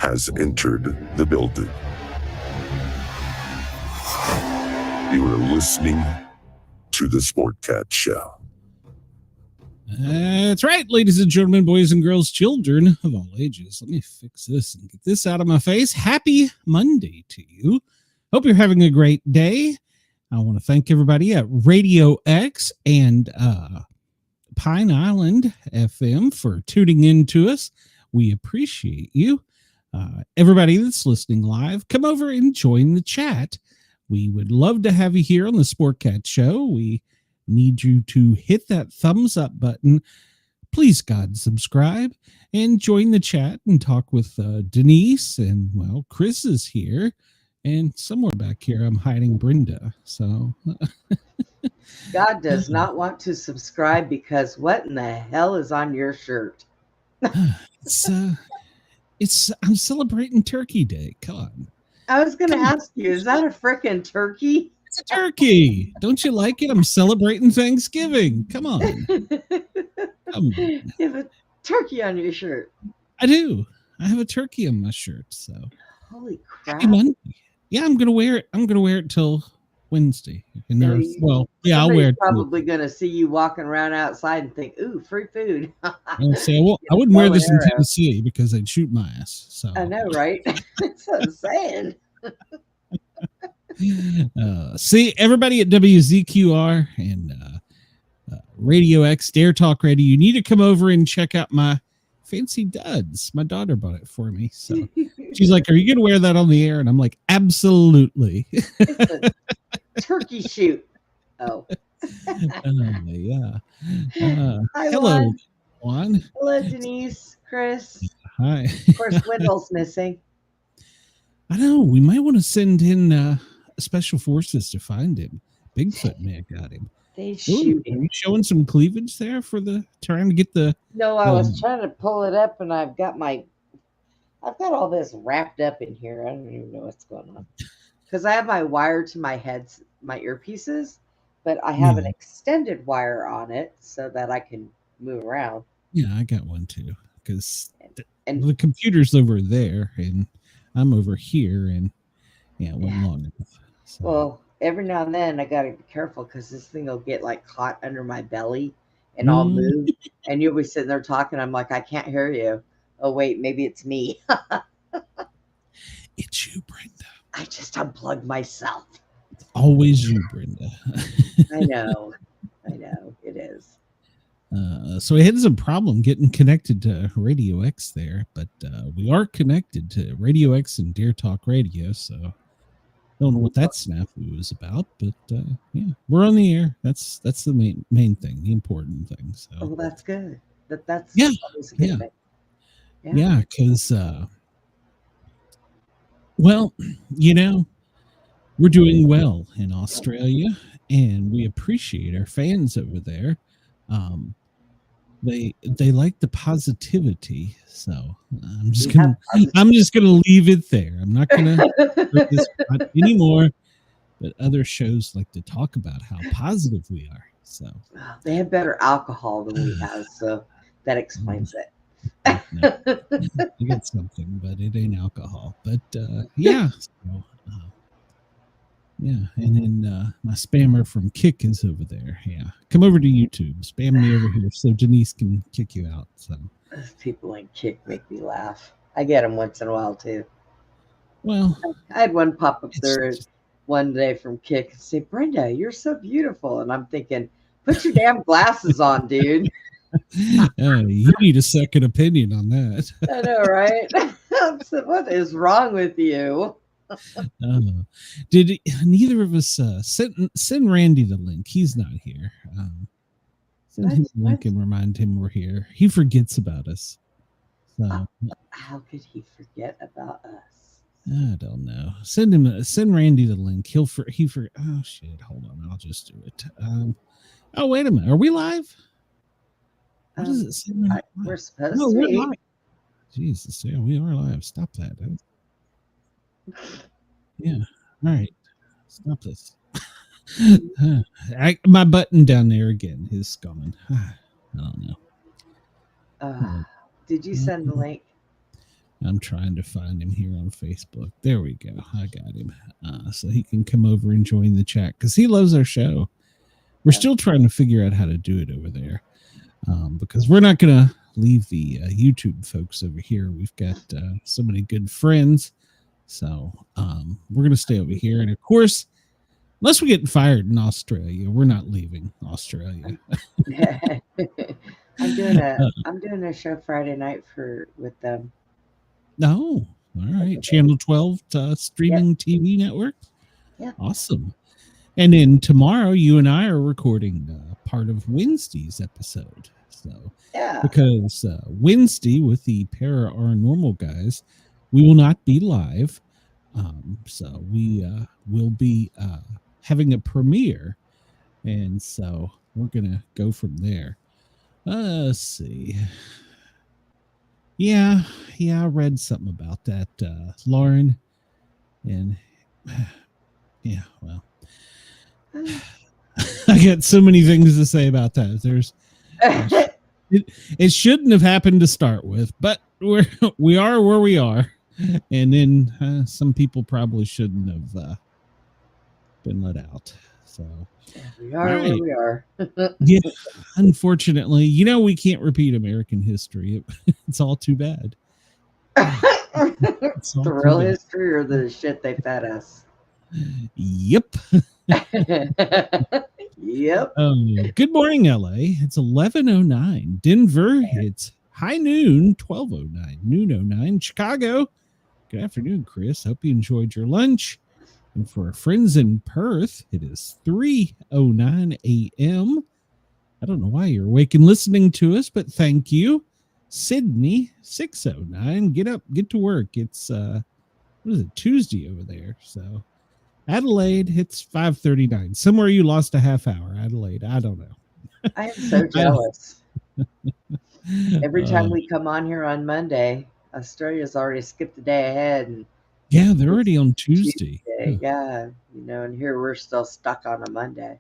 has entered the building. You are listening to the Sportcat Show. That's right, ladies and gentlemen, boys and girls, children of all ages. Let me fix this and get this out of my face. Happy Monday to you. Hope you're having a great day. I want to thank everybody at Radio X and Pine Island FM for tuning in to us. We appreciate you. Everybody that's listening live, come over and join the chat. We would love to have you here on the Sportcat Show. We need you to hit that thumbs up button. Please, God, subscribe and join the chat and talk with Denise. And, well, Chris is here. And somewhere back here, I'm hiding Brenda. So God does not want to subscribe because what in the hell is on your shirt? I'm celebrating Turkey Day. Come on. I was going to ask you, is that a frickin' turkey? It's a turkey. Don't you like it? I'm celebrating Thanksgiving. Come on. You have a turkey on your shirt. I do. I have a turkey on my shirt. So holy crap. Happy Monday. Yeah, I'm gonna wear it. I'm gonna wear it till Wednesday. I'll wear it. Probably gonna see you walking around outside and think, "Ooh, free food." I wouldn't wear this in Tennessee because they'd shoot my ass. So I know, right? That's what I'm saying. See everybody at WZQR and Radio X, Dare Talk Radio. You need to come over and check out my fancy duds. My daughter bought it for me. So she's like, "Are you going to wear that on the air?" And I'm like, "Absolutely." Turkey shoot. Oh. Yeah. Hi, hello, Juan. Hello, Denise, Chris. Hi. Of course, Wendell's missing. I know. We might want to send in special forces to find him. Bigfoot may have got him. They shoot him. Are you showing some cleavage there trying to get the? No, I was trying to pull it up, and I've got all this wrapped up in here. I don't even know what's going on because I have my wire to my earpieces, but I have an extended wire on it so that I can move around. Yeah, I got one too because the computer's over there and I'm over here, and it wasn't long enough. So. Well, every now and then I got to be careful because this thing will get like caught under my belly and I'll move and you'll be sitting there talking. I'm like, I can't hear you. Oh, wait, maybe it's me. It's you, Brenda. I just unplugged myself. It's always you, Brenda. I know. It is. So we had some problem getting connected to Radio X there, but we are connected to Radio X and Dare Talk Radio, so don't know what that snafu is about, but yeah, we're on the air. That's the main thing, the important thing. So well, that's good. That's always a good thing. Yeah, because well, we're doing well in Australia, and we appreciate our fans over there. They like the positivity, so I'm just gonna leave it there. I'm not gonna hurt this anymore. But other shows like to talk about how positive we are. So they have better alcohol than we have, so that explains it. You get something, but it ain't alcohol. But yeah. So, yeah, and then my spammer from Kick is over there. Yeah, come over to YouTube, spam me over here so Denise can kick you out. So those people in Kick make me laugh. I get them once in a while too. Well, I had one pop up there one day from Kick and say, "Brenda, you're so beautiful," and I'm thinking, "Put your damn glasses on, dude." You need a second opinion on that. I know, right? So what is wrong with you? Did neither of us send Randy the link? He's not here. Send him the link and remind him we're here. He forgets about us. So how could he forget about us? I don't know. Send Randy the link. Oh shit! Hold on, I'll just do it. Oh wait a minute, are we live? What does it say? We're supposed to be. Live. Jesus, yeah, we are live. Stop that. Yeah. All right. Stop this. My button down there again is gone. I don't know. Did you send the link? I'm trying to find him here on Facebook. There we go. I got him. So he can come over and join the chat because he loves our show. We're still trying to figure out how to do it over there because we're not going to leave the YouTube folks over here. We've got so many good friends. So we're going to stay over here. And of course, unless we get fired in Australia, we're not leaving Australia. I'm doing a show Friday night with them. No. All right. Channel 12 streaming TV network. Yeah. Awesome. And then tomorrow, you and I are recording part of Wednesday's episode. So, yeah, because Wednesday with the Paranormal guys, we will not be live. So we will be having a premiere, and so we're gonna go from there. Let's see. Yeah, I read something about that, Lauren, and yeah, well. I got so many things to say about that. It shouldn't have happened to start with, but we are where we are, and then some people probably shouldn't have been let out. So we are where we are. Yeah, unfortunately, we can't repeat American history. It's all too bad. The real history or the shit they fed us. Yep. Yep. Good morning, LA. It's 11:09. Denver, it's high noon, 12:09, noon 09. Chicago, good afternoon, Chris. Hope you enjoyed your lunch. And for our friends in Perth, it is 3:09 a.m. I don't know why you're awake and listening to us, but thank you. Sydney, 6:09. Get up, get to work. It's what is it, Tuesday over there? So Adelaide, it's 5:39. Somewhere you lost a half hour, Adelaide. I don't know. I am so jealous. Every time we come on here on Monday, Australia's already skipped a day ahead. And yeah, they're already on Tuesday. Yeah, and here we're still stuck on a Monday.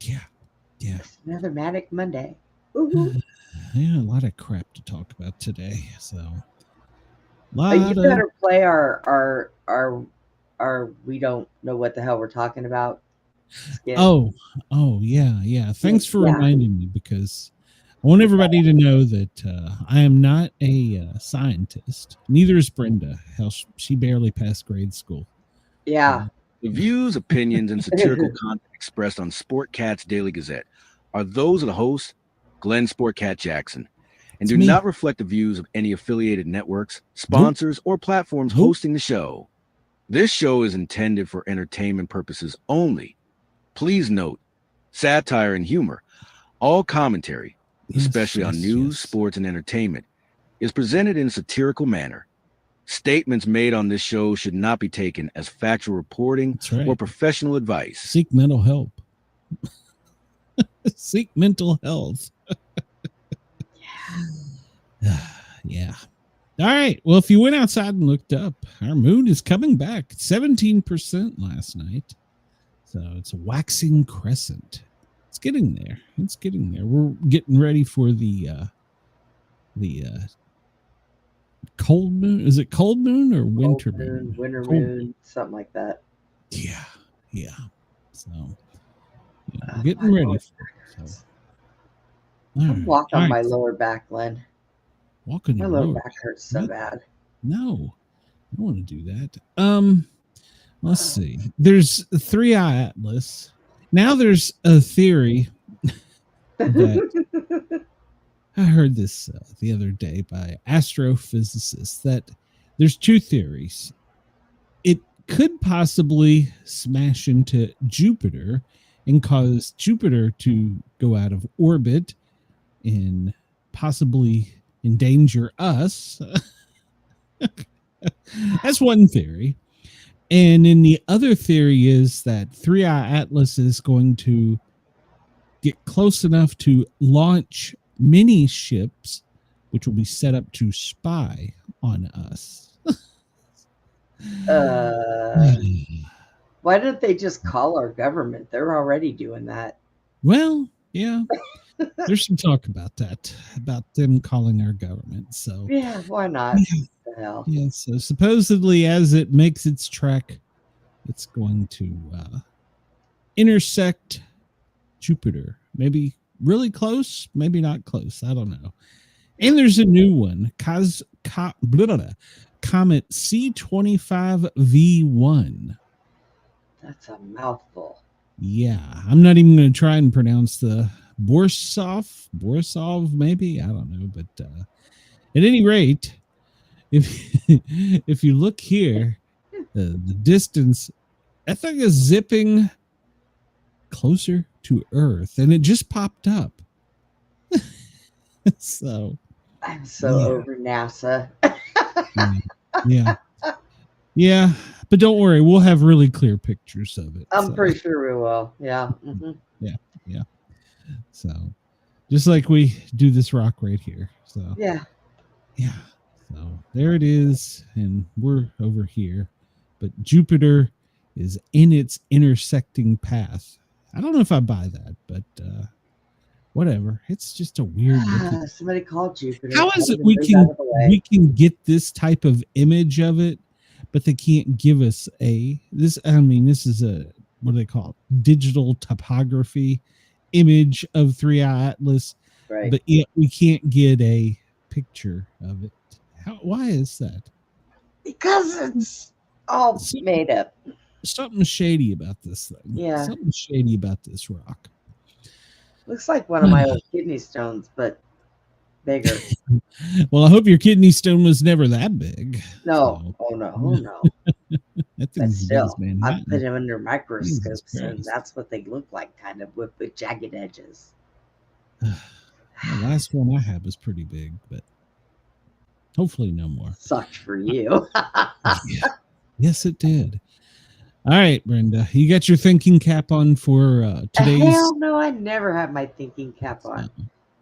Yeah. It's another manic Monday. Yeah, a lot of crap to talk about today. So, you better play our we don't know what the hell we're talking about. Yeah. Oh, yeah. Thanks for reminding me, because I want everybody to know that I am not a scientist. Neither is Brenda. Hell, she barely passed grade school. Yeah. The views, opinions, and satirical content expressed on Sportcat's Daily Gazette are those of the host, Glenn Sportcat Jackson, and do not reflect the views of any affiliated networks, sponsors, or platforms hosting the show. This show is intended for entertainment purposes only. Please note, satire and humor, all commentary, especially on news, sports, and entertainment, is presented in a satirical manner. Statements made on this show should not be taken as factual reporting or professional advice. Seek mental help. Seek mental health. Yeah. All right. Well, if you went outside and looked up, our moon is coming back. 17% last night. So it's a waxing crescent. It's getting there. We're getting ready for the cold moon. Is it cold moon or winter moon? Winter moon, something like that. Yeah. So we're getting ready for it. So. I'm walking on my lower back, Glenn. Walking my lower back hurts so bad. No, I don't want to do that. Let's see. There's 3i Atlas. Now there's a theory that I heard this the other day by astrophysicists, that there's two theories. It could possibly smash into Jupiter and cause Jupiter to go out of orbit and possibly endanger us. That's one theory. And then the other theory is that 3i Atlas is going to get close enough to launch mini ships, which will be set up to spy on us. Why don't they just call our government? They're already doing that. Well, yeah. There's some talk about that, about them calling our government. So Yeah, why not? yeah, What the hell? yeah. So supposedly, as it makes its trek, it's going to intersect Jupiter. Maybe really close, maybe not close. I don't know. And there's a new one, Comet C25V1. That's a mouthful. Yeah, I'm not even going to try and pronounce the Borisov, maybe, I don't know. But at any rate, if you look here, the distance, that thing is zipping closer to Earth, and it just popped up. So I'm so over NASA. yeah, but don't worry, we'll have really clear pictures of it. I'm pretty sure we will. Yeah. Mm-hmm. Yeah. So just like we do this rock right here. So yeah. So there it is, and we're over here, but Jupiter is in its intersecting path. I don't know if I buy that, but whatever. It's just a weird looking. Somebody called Jupiter. How is it we can get this type of image of it, but they can't give us this? I mean, this is a, what do they call it? Digital topography image of 3i Atlas, right? But yet we can't get a picture of it. Why is that? Because it's all made up. Something shady about this thing. Yeah. Something shady about this rock. Looks like one of my old kidney stones, but bigger. Well, I hope your kidney stone was never that big. No. So. Oh, no. Oh, no. That but still, I put them them under microscopes, and that's what they look like, kind of, with jagged edges. The last one I had was pretty big, but hopefully no more. Sucked for you. Yeah. Yes, it did. All right, Brenda, you got your thinking cap on for today's? Hell no, I never have my thinking cap on.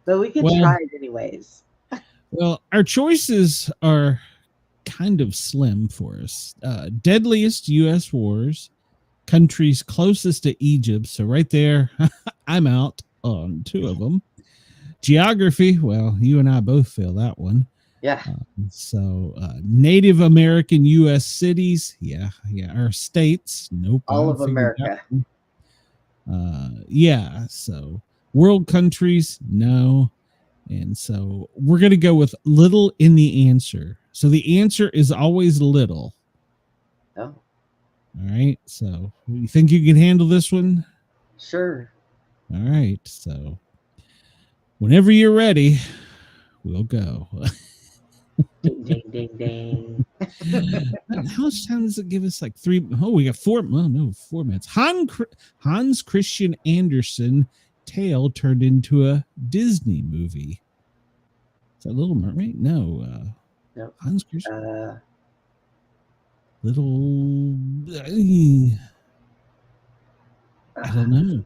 But we can try it anyways. Well, our choices are kind of slim for us. Deadliest U.S. wars, countries closest to Egypt. So right there, I'm out on two of them. Geography, well, you and I both fail that one. Yeah. So Native American U.S. cities, yeah. Our states, nope. All of America. Yeah. So world countries, no. And so we're going to go with little in the answer. So the answer is always little. Oh. All right. So you think you can handle this one? Sure. All right. So whenever you're ready, we'll go. Ding, ding, ding, ding. How much time does it give us? Like 3? Oh, we got 4. Well, no, 4 minutes. Hans Christian Andersen tale turned into a Disney movie. Is that Little Mermaid? No. Nope. Hans Christian. Little. I don't know.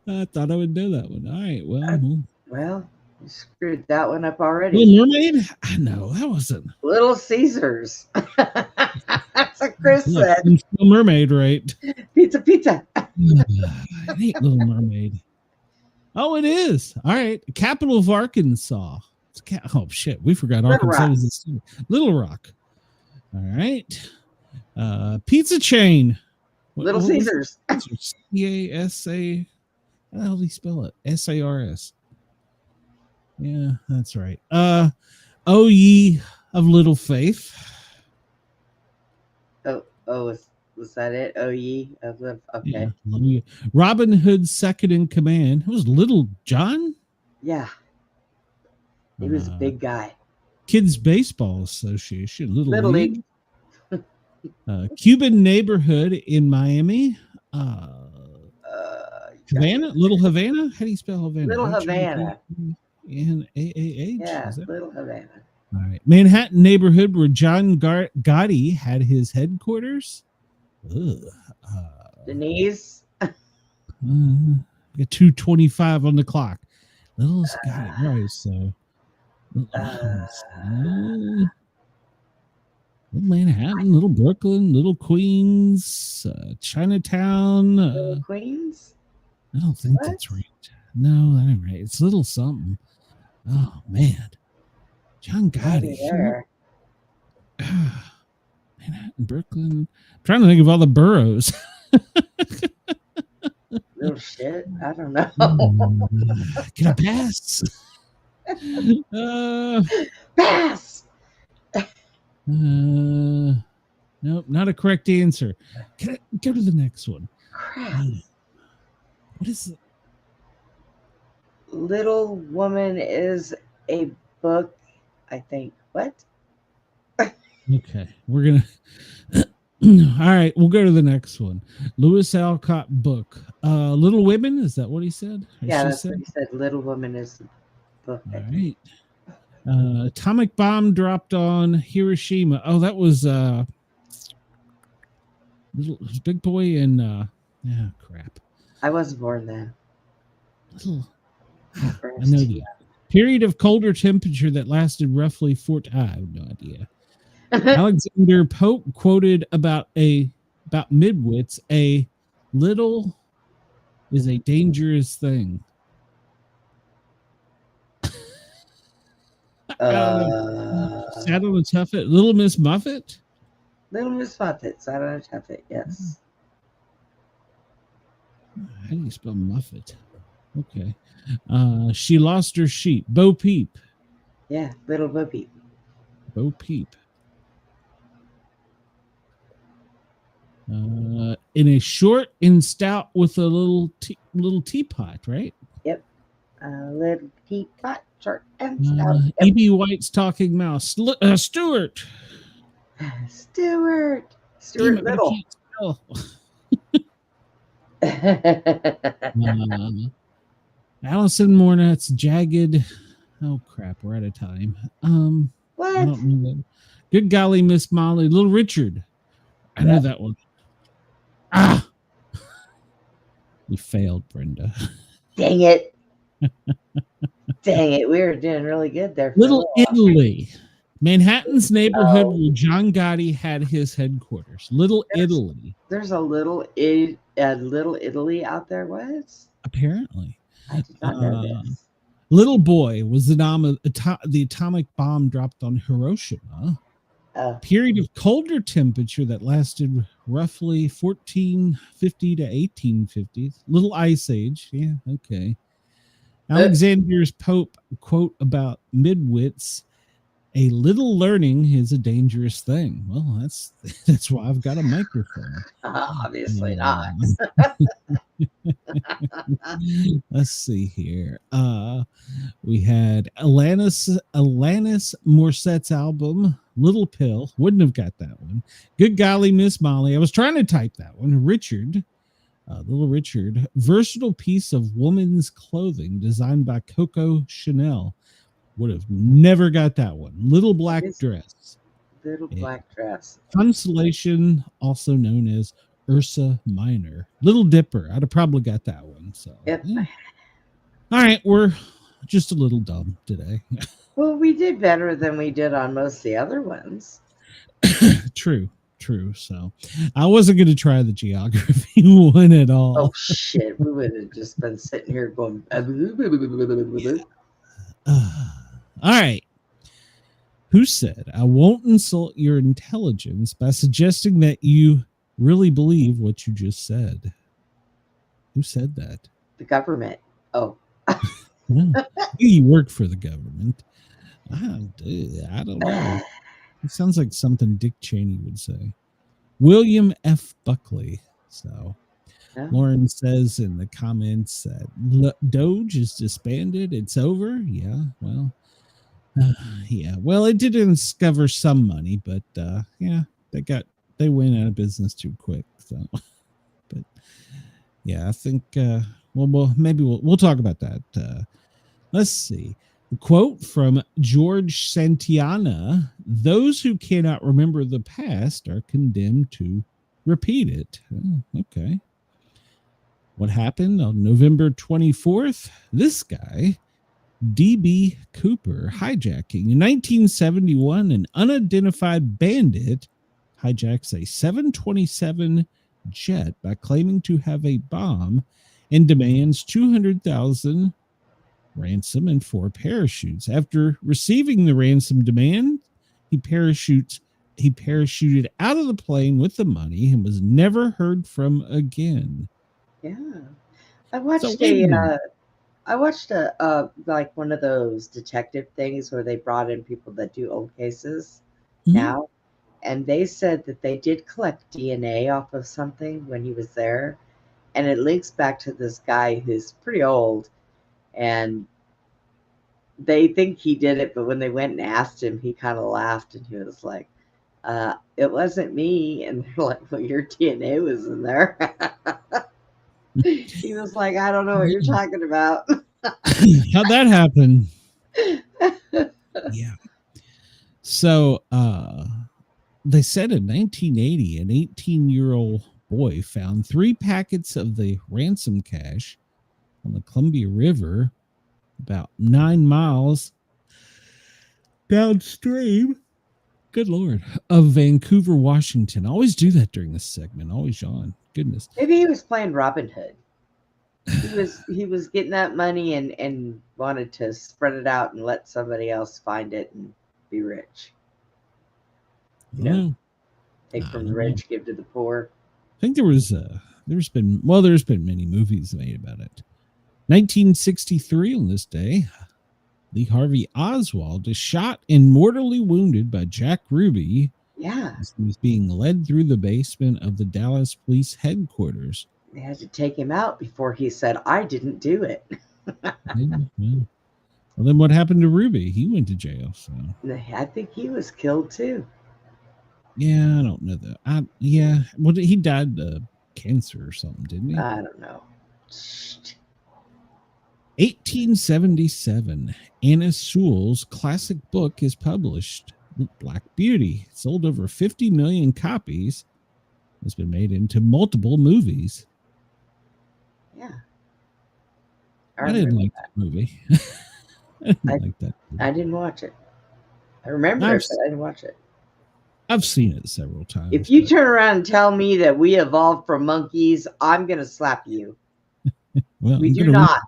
I thought I would know that one. All right. Well, you screwed that one up already. Little Mermaid? I know. That wasn't. Little Caesars. That's what Chris said. Little Mermaid, right? Pizza. I hate Little Mermaid. Oh, it is. All right. Capital of Arkansas. Oh, shit. We forgot Arkansas was the state. Little Rock. All right. Pizza chain. Little Caesars. C-A-S-A. How the hell do you spell it? S-A-R-S. Yeah, that's right. O ye of little faith. Was that it? Oh ye of little. Okay. Yeah, Robin Hood's second in command. It was Little John. Yeah. He was a big guy. Kids Baseball Association. Little League. Cuban neighborhood in Miami. Havana? Little Havana? How do you spell Havana? Little Havana. N-A-A-H? Yeah, Little Havana. All right. Manhattan neighborhood where John Gotti had his headquarters. Denise. Got 2:25 on the clock. Little Gotti. Right, so. Little Manhattan, Little Brooklyn, Little Queens, Chinatown. Little Queens? I don't think that's right. No, that ain't right. It's little something. Oh man, John Gotti. There. Manhattan, Brooklyn. I'm trying to think of all the boroughs. Little shit. I don't know. Can I pass? Pass. Nope, not a correct answer. Can I go to the next one? Crap. What is it? Little Woman is a book, I think. What? Okay, we're gonna. All right, we'll go to the next one. Lewis Alcott book. Little Women. Is that what he said? Or Yeah, she that's said? what he said. Little Woman is a book. All right. Atomic bomb dropped on Hiroshima. Oh, that was Big Boy and crap. I wasn't born then. Little. I know the period of colder temperature that lasted roughly I have no idea. Alexander Pope quoted about midwits, a little is a dangerous thing. Sat on a tuffet. Little Miss Muffet? Little Miss Muffet. Sat on a tuffet, yes. How do you spell Muffet? Okay. She lost her sheep. Bo Peep. Yeah, Little Bo Peep. Bo Peep. In a short and stout with a little teapot, right? Yep. A little teapot, short and stout. E.B. White's Talking Mouse. Stuart. Stuart Damn it, Little. I can't spell. Allison Mornett's Jagged. Oh crap, we're out of time. What? I don't know that. Good golly, Miss Molly. Little Richard. I know that one. We failed, Brenda. Dang it. Dang it. We were doing really good there. Little Italy. Manhattan's neighborhood where John Gotti had his headquarters. Little Italy. There's a little Italy out there. What? Apparently. I did not know this. Little Boy was the atomic bomb dropped on Hiroshima. Period of colder temperature that lasted roughly 1450 to 1850. Little Ice Age. Yeah, okay. Alexander's Pope quote about midwits. A little learning is a dangerous thing. Well, that's why I've got a microphone. Obviously not. Let's see here. We had Alanis Morissette's album, Little Pill. Wouldn't have got that one. Good golly, Miss Molly. I was trying to type that one. Richard, Little Richard. Versatile piece of woman's clothing designed by Coco Chanel. Would have never got that one. Little Black Dress. Little Black Dress. Constellation, also known as Ursa Minor. Little Dipper. I'd have probably got that one. So, yep. Yeah. All right, we're just a little dumb today. Well, we did better than we did on most of the other ones. True. So, I wasn't going to try the geography one at all. Oh shit! We would have just been sitting here going. All right. Who said, I won't insult your intelligence by suggesting that you really believe what you just said? Who said that? The government. Oh. You work for the government. I don't know. It sounds like something Dick Cheney would say. William F. Buckley. So Yeah. Lauren says in the comments that Doge is disbanded. It's over. Yeah. Well, yeah. Well, it did discover some money, but yeah, they went out of business too quick. So, but yeah, I think maybe we'll talk about that. Let's see. A quote from George Santayana: "Those who cannot remember the past are condemned to repeat it." Oh, okay. What happened on November 24th? This guy, D.B. Cooper, hijacking. In 1971, an unidentified bandit hijacks a 727 jet by claiming to have a bomb and demands $200,000 ransom and 4 parachutes. After receiving the ransom demand, he parachuted out of the plane with the money and was never heard from again. Yeah. I watched like one of those detective things where they brought in people that do old cases now, and they said that they did collect DNA off of something when he was there, and it links back to this guy who's pretty old, and they think he did it, but when they went and asked him, he kind of laughed, and he was like, it wasn't me. And they're like, well, your DNA was in there. He was like, I don't know what you're talking about. How'd that happen? Yeah. So they said in 1980, an 18-year-old boy found 3 packets of the ransom cash on the Columbia River about 9 miles downstream, good Lord, of Vancouver, Washington. I always do that during this segment. Always John. Goodness. Maybe he was playing Robin Hood. He was getting that money and wanted to spread it out and let somebody else find it and be rich. You know, take from the rich, give to the poor. I think there's been many movies made about it. 1963 on this day, Lee Harvey Oswald is shot and mortally wounded by Jack Ruby. Yeah. He was being led through the basement of the Dallas police headquarters. They had to take him out before he said, I didn't do it. Well, then what happened to Ruby? He went to jail. So I think he was killed too. Yeah, I don't know that. He died of cancer or something, didn't he? I don't know. 1877, Anna Sewell's classic book is published, Black Beauty. It sold over 50 million copies. It's been made into multiple movies. Yeah. I didn't like that movie. I didn't watch it. I remember it, but I didn't watch it. I've seen it several times. If you turn around and tell me that we evolved from monkeys, I'm going to slap you. Well, we do not.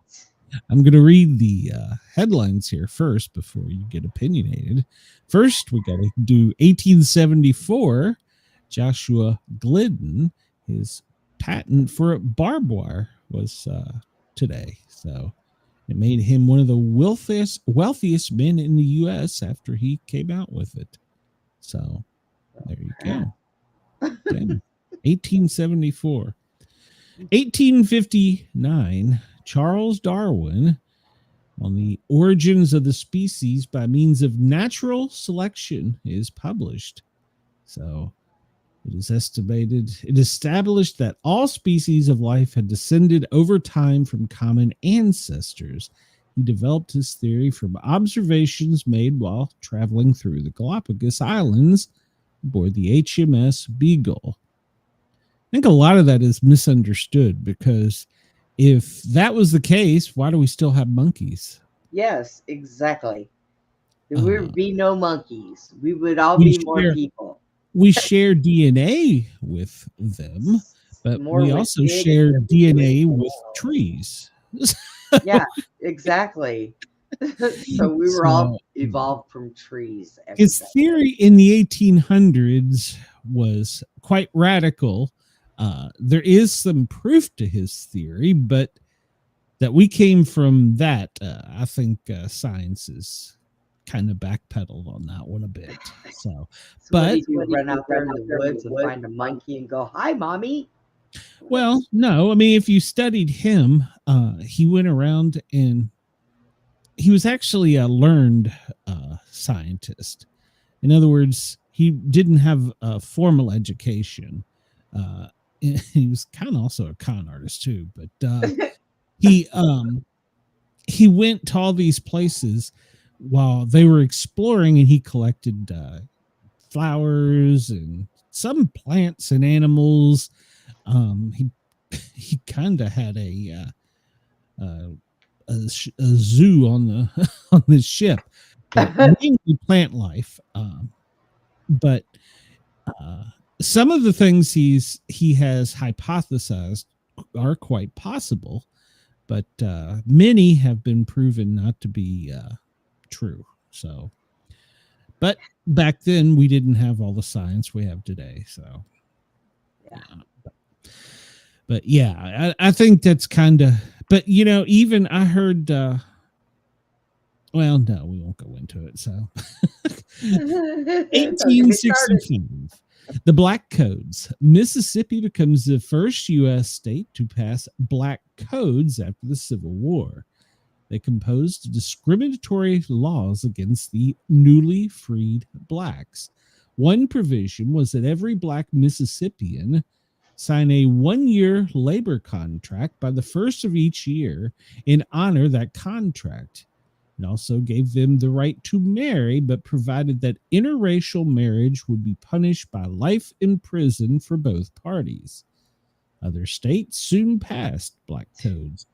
I'm going to read the headlines here first before you get opinionated. First, we got to do 1874. Joshua Glidden, his patent for barbed wire was today. So it made him one of the wealthiest men in the U.S. after he came out with it. So there you go. 1874. 1859, Charles Darwin on the origins of the species by means of natural selection is published. So it established that all species of life had descended over time from common ancestors. He developed his theory from observations made while traveling through the Galapagos Islands aboard the HMS Beagle. I think a lot of that is misunderstood, because if that was the case, why do we still have monkeys? Yes, exactly. There would be no monkeys. We would all be more people. We share DNA with them, but we also share DNA with trees. Yeah, exactly. So we were all evolved from trees. His theory in the 1800s was quite radical. There is some proof to his theory, but that we came from that, I think science is kind of backpedaled on that one a bit. So but you run out there in the woods and find a monkey and go, "Hi, mommy." Well, no, I mean, if you studied him, he went around and he was actually a learned scientist. In other words, he didn't have a formal education. He was kind of also a con artist too, but he went to all these places while they were exploring, and he collected flowers and some plants and animals. He kind of had a zoo on the on the ship, but mainly plant life. But some of the things he has hypothesized are quite possible. but many have been proven not to be true. So, but back then we didn't have all the science we have today. So, but yeah, I think that's kind of. But even I heard. Well, no, we won't go into it. So, 1865. The Black Codes. Mississippi becomes the first U.S. state to pass black codes after the Civil War. They composed discriminatory laws against the newly freed blacks. One provision was that every black Mississippian sign a 1-year labor contract by the first of each year and honor that contract. It also gave them the right to marry, but provided that interracial marriage would be punished by life in prison for both parties. Other states soon passed black codes.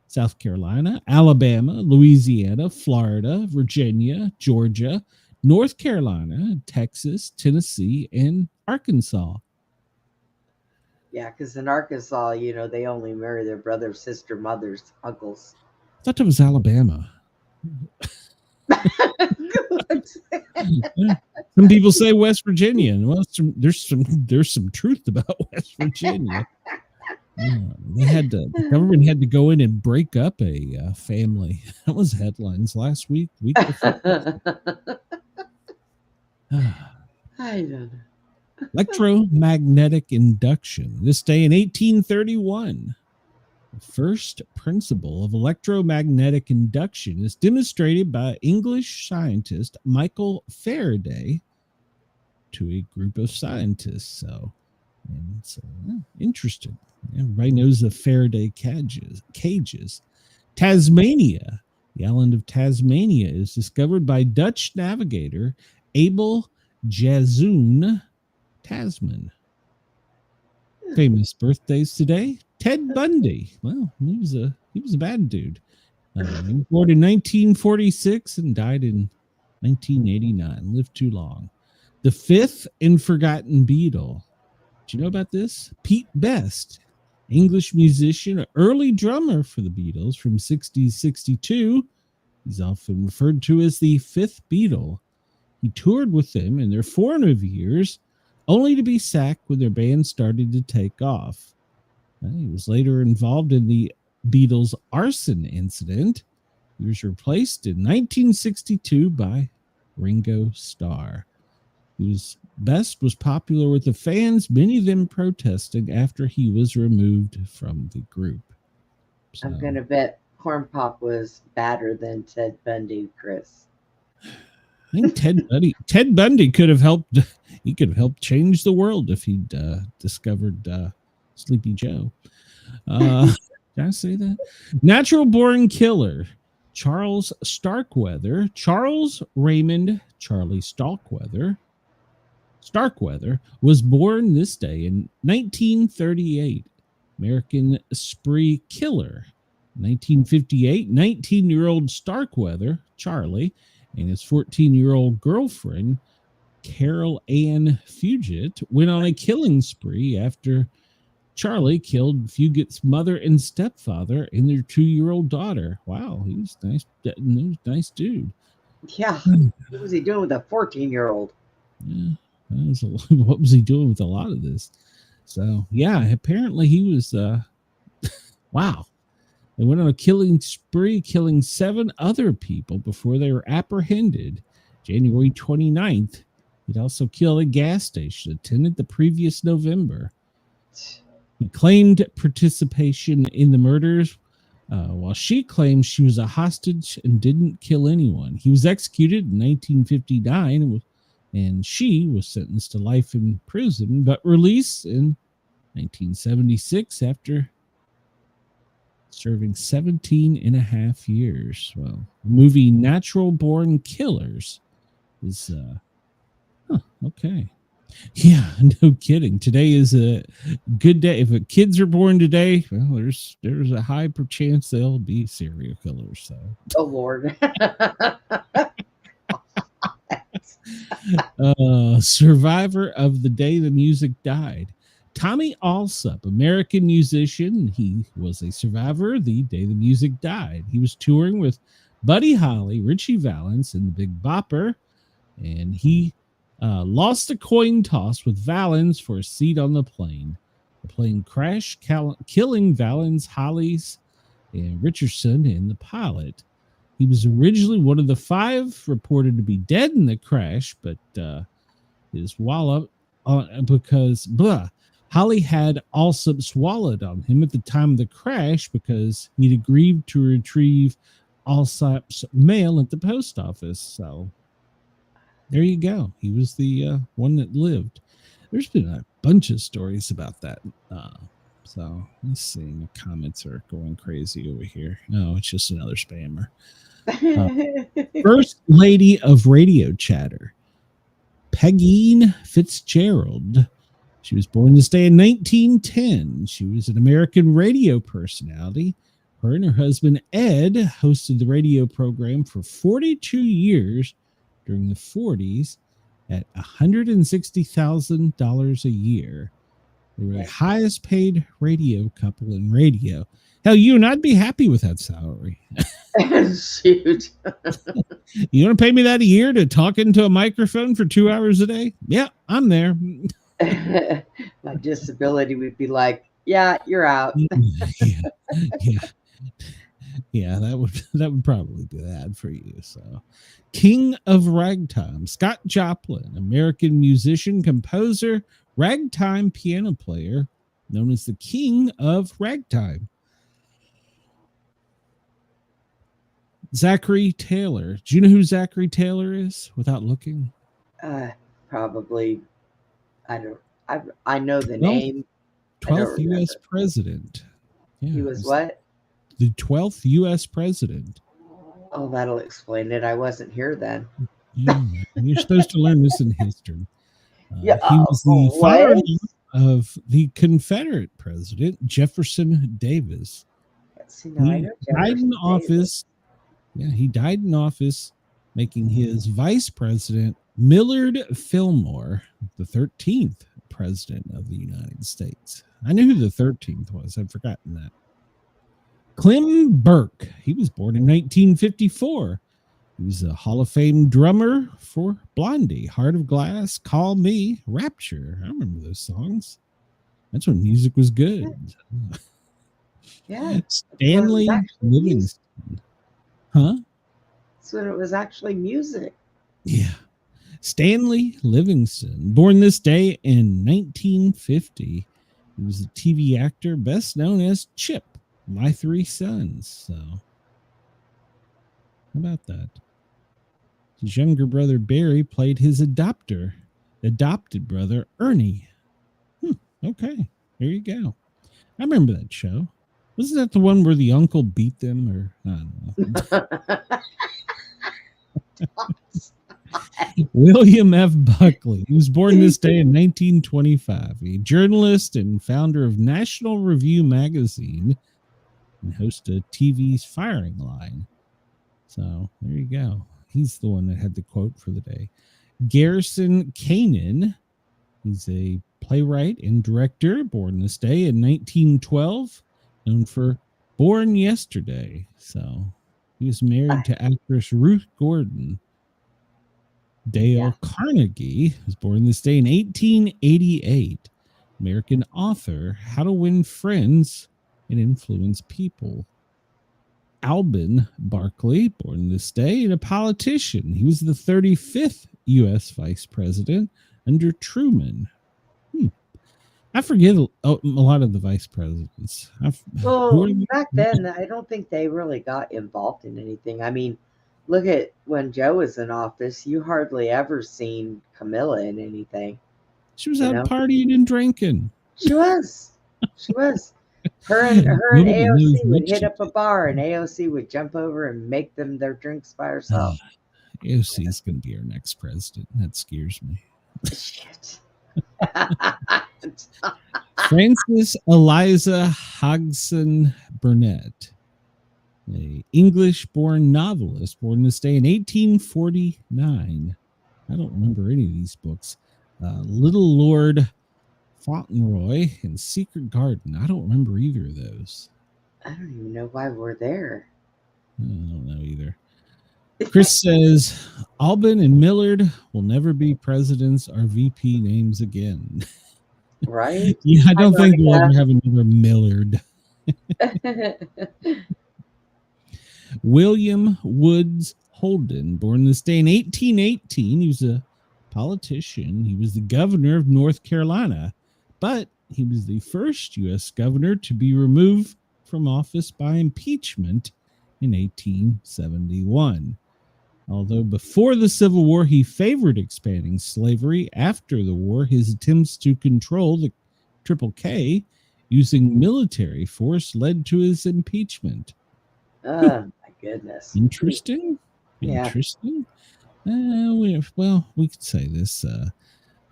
South Carolina, Alabama, Louisiana, Florida, Virginia, Georgia, North Carolina, Texas, Tennessee, and Arkansas. Yeah, because in Arkansas, they only marry their brother, sister, mothers, uncles. I thought it was Alabama. Some people say West Virginia, and well, there's some truth about West Virginia. The government had to go in and break up a family. That was headlines last week before. I don't know. Electromagnetic induction. This day in 1831. The first principle of electromagnetic induction is demonstrated by English scientist Michael Faraday to a group of scientists. So interesting. Everybody knows the Faraday cages. Tasmania. The island of Tasmania is discovered by Dutch navigator Abel Jazoen Tasman. Famous birthdays today. Ted Bundy. Well, he was a bad dude. He was born in 1946 and died in 1989. Lived too long. The fifth and forgotten Beatle. Do you know about this? Pete Best, English musician, early drummer for the Beatles from 1962. He's often referred to as the fifth Beatle. He toured with them in their formative years, only to be sacked when their band started to take off. He was later involved in the Beatles' arson incident. He was replaced in 1962 by Ringo Starr. Best was popular with the fans, many of them protesting after he was removed from the group. So, I'm going to bet Corn Pop was badder than Ted Bundy, Chris. I think Ted Bundy could have helped. He could have helped change the world if he'd discovered Sleepy Joe. Did I say that? Natural born killer Charles Starkweather, Charles Raymond Charlie Starkweather was born this day in 1938. American spree killer. 1958, 19-year-old Starkweather, Charlie, and his 14-year-old girlfriend, Carol Ann Fugit, went on a killing spree after Charlie killed Fugit's mother and stepfather and their 2-year-old daughter. Wow, he was nice. Nice dude. Yeah, what was he doing with a 14-year-old? Yeah, what was he doing with a lot of this? So yeah, apparently he was. Wow, they went on a killing spree, killing 7 other people before they were apprehended. January 29th, he'd also killed a gas station attendant the previous November. He claimed participation in the murders, while she claimed she was a hostage and didn't kill anyone. He was executed in 1959, and she was sentenced to life in prison, but released in 1976 after serving 17 and a half years. Well, the movie Natural Born Killers is, okay. Yeah, no kidding. Today is a good day. If kids are born today, well, there's a high chance they'll be serial killers. So, oh Lord. Survivor of the day the music died. Tommy Allsup, American musician. He was a survivor the day the music died. He was touring with Buddy Holly, Richie Valens, and the Big Bopper, and he lost a coin toss with Valens for a seat on the plane. The plane crashed, killing Valens, Hollies, and Richardson and the pilot. He was originally one of the 5 reported to be dead in the crash, but his wallet, because Holly had Allsup's wallet on him at the time of the crash because he'd agreed to retrieve Allsup's mail at the post office. So there you go. He was the one that lived. There's been a bunch of stories about that. So let's see. The comments are going crazy over here. No, it's just another spammer. First Lady of Radio Chatter, Pegeen Fitzgerald. She was born this day in 1910. She was an American radio personality. Her and her husband, Ed, hosted the radio program for 42 years during the 40s at $160,000 a year. They were the highest paid radio couple in radio. Hell, you and I'd be happy with that salary. Shoot. You want to pay me that a year to talk into a microphone for 2 hours a day? Yeah, I'm there. My disability would be like, yeah, you're out. Yeah, that would probably be bad for you. So, King of Ragtime, Scott Joplin, American musician, composer, ragtime piano player, known as the King of Ragtime. Zachary Taylor. Do you know who Zachary Taylor is without looking? Probably. I know the name. 12th U.S. president. Yeah, he was what? The 12th U.S. president. Oh, that'll explain it. I wasn't here then. Yeah, you're supposed to learn this in history. He Yeah, was the father of the Confederate president, Jefferson Davis. See, now I know Died in Jefferson office. Davis. Yeah, he died in office, making his vice president Millard Fillmore the 13th president of the United States. I knew who the 13th was. I'd forgotten that. Clem Burke. He was born in 1954. He was a Hall of Fame drummer for Blondie, Heart of Glass, Call Me, Rapture. I remember those songs. That's when music was good. Yeah. Stanley Livingston. Huh? That's when it was actually music. Yeah. Stanley Livingston, born this day in 1950. He was a TV actor best known as Chip, My Three Sons. So, how about that? His younger brother Barry played his adopted brother Ernie. Okay, there you go. I remember that show. Wasn't that the one where the uncle beat them, or I don't know? William F. Buckley. He was born this day in 1925. A journalist and founder of National Review magazine and host of TV's Firing Line. So there you go. He's the one that had the quote for the day. Garrison Kanin. He's a playwright and director, born this day in 1912, known for Born Yesterday. So he was married to actress Ruth Gordon. Dale Carnegie was born this day in 1888. American author, How to Win Friends and Influence People. Alban Barkley, born this day, and a politician. He was the 35th U.S. Vice President under Truman. I forget a lot of the vice presidents. Well, back then, I don't think they really got involved in anything. I mean, look at when Joe was in office. You hardly ever seen Camilla in anything. She was out partying and drinking. She was. She was. Her and AOC would hit up a bar, and AOC would jump over and make them their drinks by herself. AOC is going to be our next president. That scares me. Shit. Frances Eliza Hodgson Burnett, an English-born novelist, born this day in 1849. I don't remember any of these books. Little Lord Fauntleroy, and Secret Garden. I don't remember either of those. I don't even know why we're there. I don't know either. Chris says Albin and Millard will never be presidents or VP names again. Right? Yeah, I don't think we'll ever have another Millard. William Woods Holden, born this day in 1818. He was a politician. He was the governor of North Carolina, but he was the first U.S. governor to be removed from office by impeachment in 1871. Although before the Civil War, he favored expanding slavery, after the war, his attempts to control the Triple K using military force led to his impeachment. Oh, my goodness. Interesting. Yeah. Interesting. We could say this.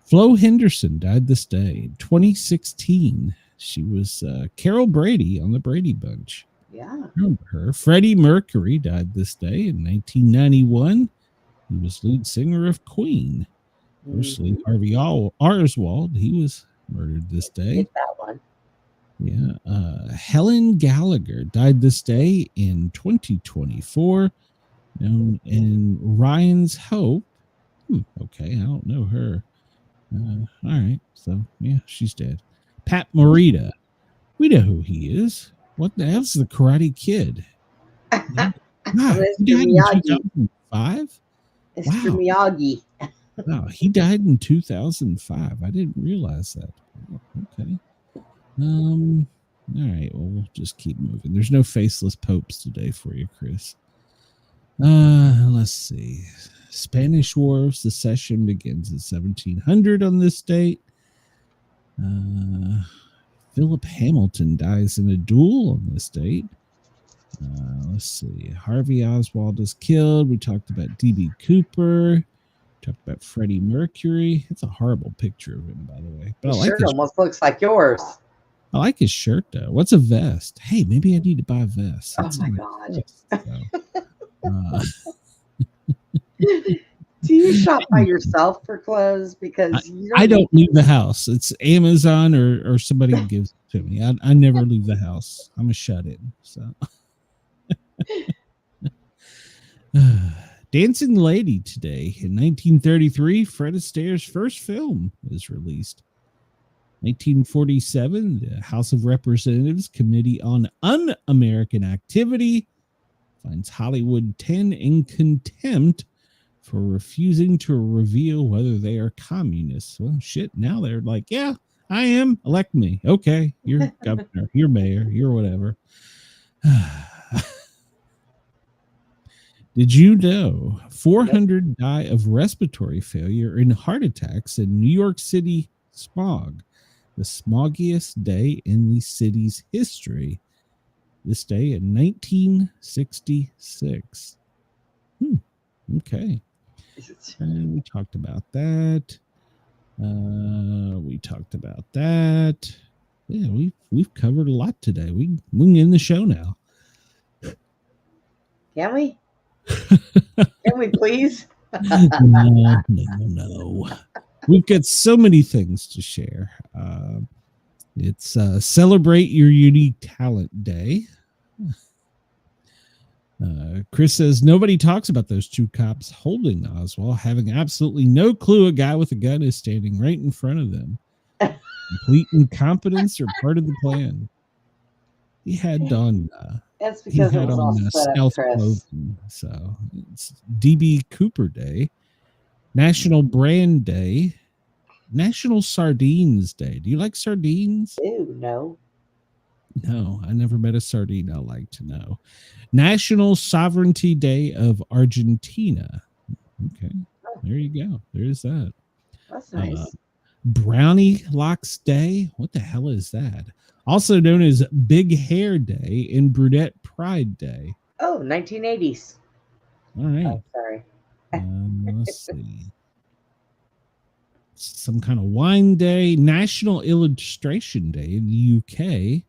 Flo Henderson died this day in 2016. She was Carol Brady on the Brady Bunch. Yeah. Remember her. Freddie Mercury died this day in 1991. He was lead singer of Queen. Firstly, Harvey Oswald, he was murdered this day. Get that one. Yeah. Helen Gallagher died this day in 2024. Known in Ryan's Hope. Okay, I don't know her. All right, so yeah, she's dead. Pat Morita. We know who he is. What the hell's the Karate Kid? God, he died in 2005? Mr. Miyagi. Wow, he died in 2005. I didn't realize that. Okay. All right, well, we'll just keep moving. There's no faceless popes today for you, Chris. Let's see. Spanish War of Secession begins in 1700 on this date. Philip Hamilton dies in a duel on this date. Let's see. Harvey Oswald is killed. We talked about D.B. Cooper. Talked about Freddie Mercury. It's a horrible picture of him, by the way. But His shirt almost looks like yours. I like his shirt, though. What's a vest? Hey, maybe I need to buy a vest. Oh, my God. Do you shop by yourself for clothes? Because I don't leave the house. It's Amazon or somebody gives it to me. I never leave the house. I'm a shut-in. So, Dancing Lady today in 1933. Fred Astaire's first film is released. 1947, the House of Representatives Committee on Un-American Activity finds Hollywood 10 in contempt for refusing to reveal whether they are communists. Well, shit, now they're like, yeah, I am. Elect me. Okay, you're governor, you're mayor, you're whatever. Did you know 400 die of respiratory failure and heart attacks in New York City smog? The smoggiest day in the city's history. This day in 1966. Okay. And we talked about that. Yeah, we've covered a lot today. We can end the show now. Can we? Can we please? No. We've got so many things to share. It's Celebrate Your Unique Talent Day. Chris says nobody talks about those two cops holding Oswald, having absolutely no clue a guy with a gun is standing right in front of them. Complete incompetence or part of the plan. He had on. That's because it was all set up, Chris. Clothing, so it's DB Cooper Day, National Brand Day, National Sardines Day. Do you like sardines? Ew, no. No, I never met a sardine I like to know. National Sovereignty Day of Argentina. Okay, there you go. There's that. That's nice. Brownie Locks Day. What the hell is that? Also known as Big Hair Day and Brunette Pride Day. Oh, 1980s. All right. Oh, sorry. Let's see. Some kind of wine day. National Illustration Day in the UK.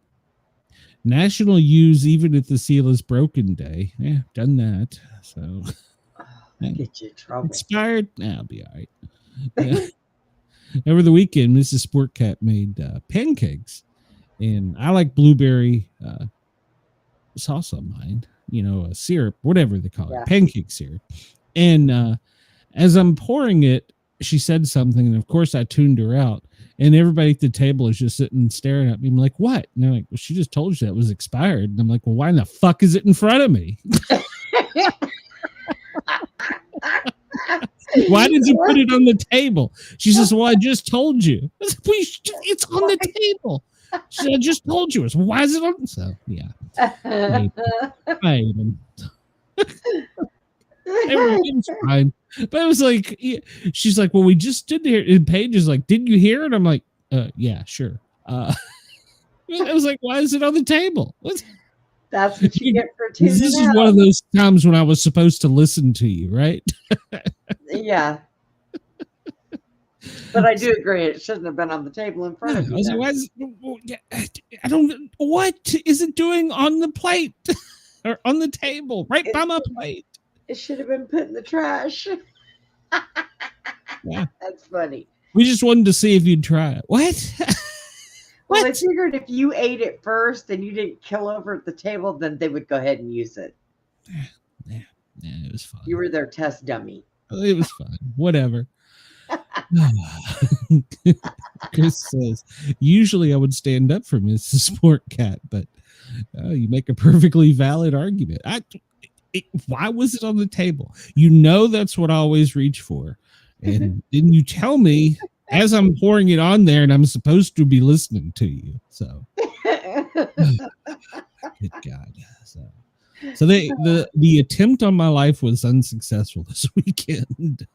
National Use Even If the Seal is Broken Day. Yeah, done that. So Get you in trouble. expired. I'll be all right. Yeah. over the weekend, Mrs. Sportcat made pancakes, and I like blueberry sauce on mine. Syrup, whatever they call it, pancake syrup. And as I'm pouring it, she said something, and of course I tuned her out. And everybody at the table is just sitting and staring at me. I'm like, what? And they're like, well, she just told you that was expired. And I'm like, well, why in the fuck is it in front of me? Why did you put it on the table? She says, well, I just told you. I said, it's on the table. She said, I just told you. I said, why is it on? So, yeah. I hate them. It was fine. But it was like, she's like, well, we just stood there. And Paige is like, didn't you hear it? I'm like, yeah, sure. I was like, why is it on the table? That's what you get for tuning This is out. one of those times when I was supposed to listen to you, right? Yeah. But I do agree, it shouldn't have been on the table in front of you. I was like, why is I don't, what is it doing on the plate or on the table right by my plate? It should have been put in the trash. Yeah. That's funny. We just wanted to see if you'd try it. What? Well, I figured if you ate it first and you didn't kill over at the table, then they would go ahead and use it. Yeah, it was fun. You were their test dummy. It was fun. Whatever. Chris says, usually I would stand up for Mrs. Sportcat, but you make a perfectly valid argument. Why was it on the table? That's what I always reach for. And didn't you tell me as I'm pouring it on there and I'm supposed to be listening to you? So, good God. So the attempt on my life was unsuccessful this weekend.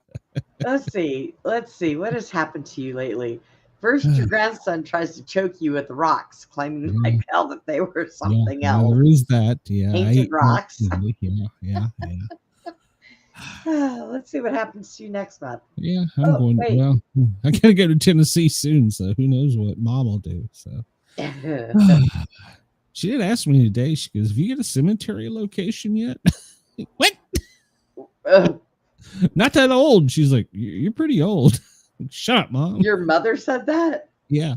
Let's see. What has happened to you lately? First, your grandson tries to choke you with rocks, claiming like hell that they were something else. There is that. Yeah. Painted rocks. Yeah. Let's see what happens to you next month. Yeah, well, I gotta go to Tennessee soon, so who knows what Mom will do. So she did ask me today, she goes, have you got a cemetery location yet? What? Not that old. She's like, you're pretty old. Shut up, Mom. Your mother said that? Yeah.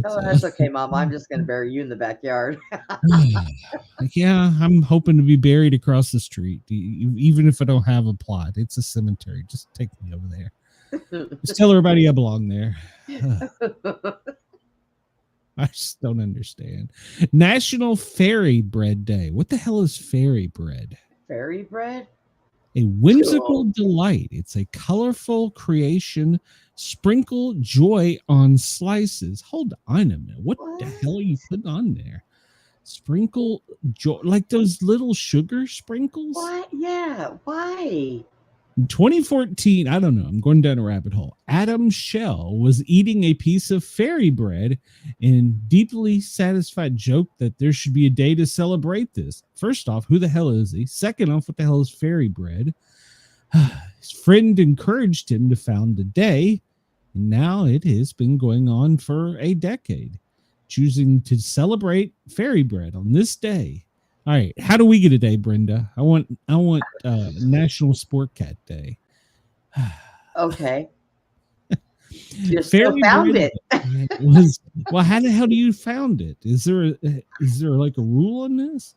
Oh, that's okay, Mom. I'm just going to bury you in the backyard. Yeah, I'm hoping to be buried across the street. Even if I don't have a plot, it's a cemetery. Just take me over there. Just tell everybody I belong there. I just don't understand. National Fairy Bread Day. What the hell is fairy bread? Fairy bread? A whimsical delight. It's a colorful creation. Sprinkle joy on slices. Hold on a minute. What the hell are you putting on there? Sprinkle joy, like those little sugar sprinkles? What? Yeah. Why? In 2014, I don't know, I'm going down a rabbit hole. Adam Shell was eating a piece of fairy bread and deeply satisfied joked that there should be a day to celebrate this. First off, who the hell is he? Second off, what the hell is fairy bread? His friend encouraged him to found a day, and now it has been going on for a decade, choosing to celebrate fairy bread on this day. All right, how do we get a day, Brenda? I want National Sportcat Day. Okay. You Fairy still found bread it. Well, how the hell do you found it? Is there like a rule on this?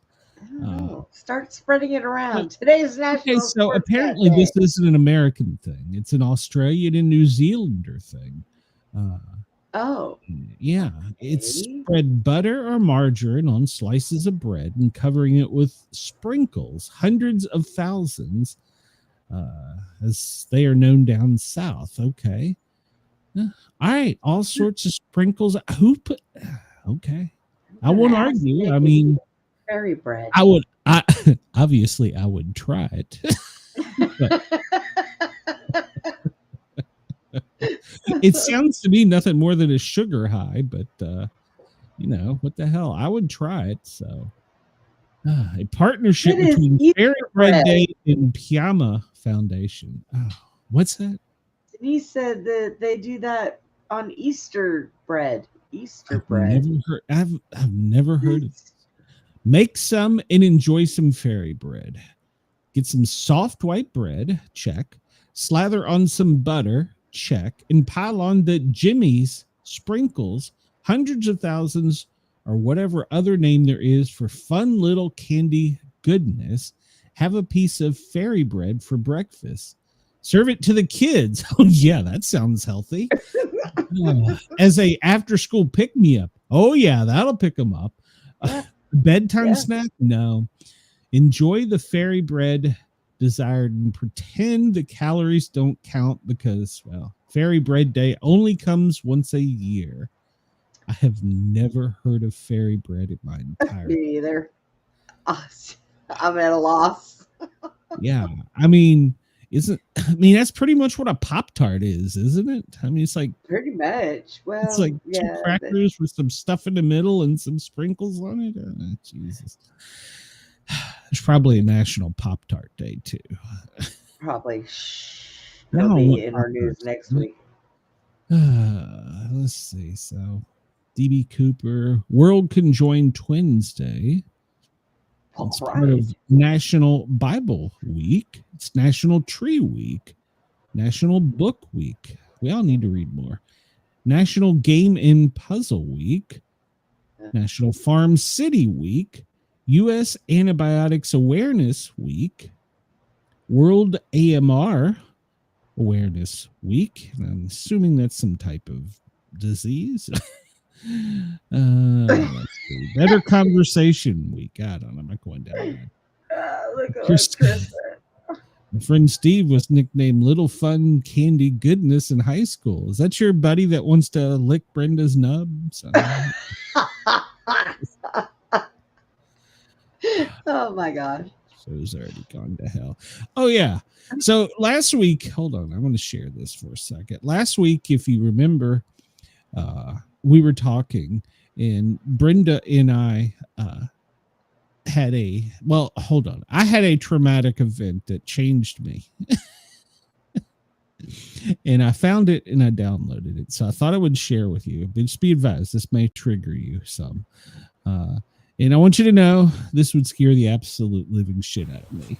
Start spreading it around. Today's National so Sportcat apparently Day. this isn't an American thing. It's an Australian and New Zealander thing. Yeah, it's spread butter or margarine on slices of bread and covering it with sprinkles, hundreds of thousands, as they are known down south. Okay. All right, all sorts of sprinkles. Who put? Okay, I won't argue. I mean, fairy bread. I obviously I would try it. It sounds to me nothing more than a sugar high, but what the hell? I would try it. So a partnership between Fairy Bread Day and Piama Foundation. Oh, what's that? Denise said that they do that on Easter bread. Bread. I've never heard of it. Make some and enjoy some fairy bread. Get some soft white bread, check. Slather on some butter. check and pile on the Jimmy's, Sprinkles, hundreds of thousands, or whatever other name there is for fun little candy goodness. Have a piece of fairy bread for breakfast. Serve it to the kids. Oh, yeah, that sounds healthy. As a after-school pick-me-up. Oh, yeah, that'll pick them up. Bedtime snack? No. Enjoy the fairy bread desired and pretend the calories don't count because, well, fairy bread day only comes once a year. I have never heard of fairy bread in my entire life. Me either. I'm at a loss. Yeah, I mean, that's pretty much what a Pop-Tart is, isn't it? I mean, it's like Pretty much. Well, it's like two crackers with some stuff in the middle and some sprinkles on it. Oh, Jesus. There's probably a National Pop-Tart Day too. Probably. It'll be in our news next week. Let's see. So, DB Cooper, World Conjoined Twins Day. It's part of National Bible Week. It's National Tree Week. National Book Week. We all need to read more. National Game and Puzzle Week. National Farm City Week. U.S. Antibiotics Awareness Week. World AMR Awareness Week. And I'm assuming that's some type of disease. Let's see. Better Conversation Week. I don't know. I'm not going down there. Look at Chris. My friend Steve was nicknamed Little Fun Candy Goodness in high school. Is that your buddy that wants to lick Brenda's nubs? Oh my gosh. So it's already gone to hell. Oh, yeah. So last week, hold on. I want to share this for a second. Last week, if you remember, we were talking and Brenda and I had I had a traumatic event that changed me. And I found it and I downloaded it. So I thought I would share with you. But just be advised, this may trigger you some. And I want you to know this would scare the absolute living shit out of me.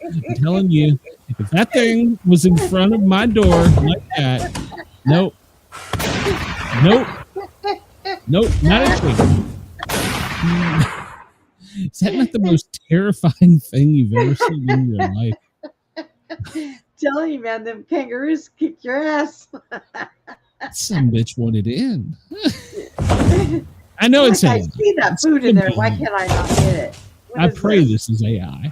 I'm telling you, if that thing was in front of my door like that, nope, not a thing. Is that not the most terrifying thing you've ever seen in your life? Telling you, man, them kangaroos kick your ass. Some bitch wanted in. I know it's I see that food in there. Why can't I not get it? I pray this is AI.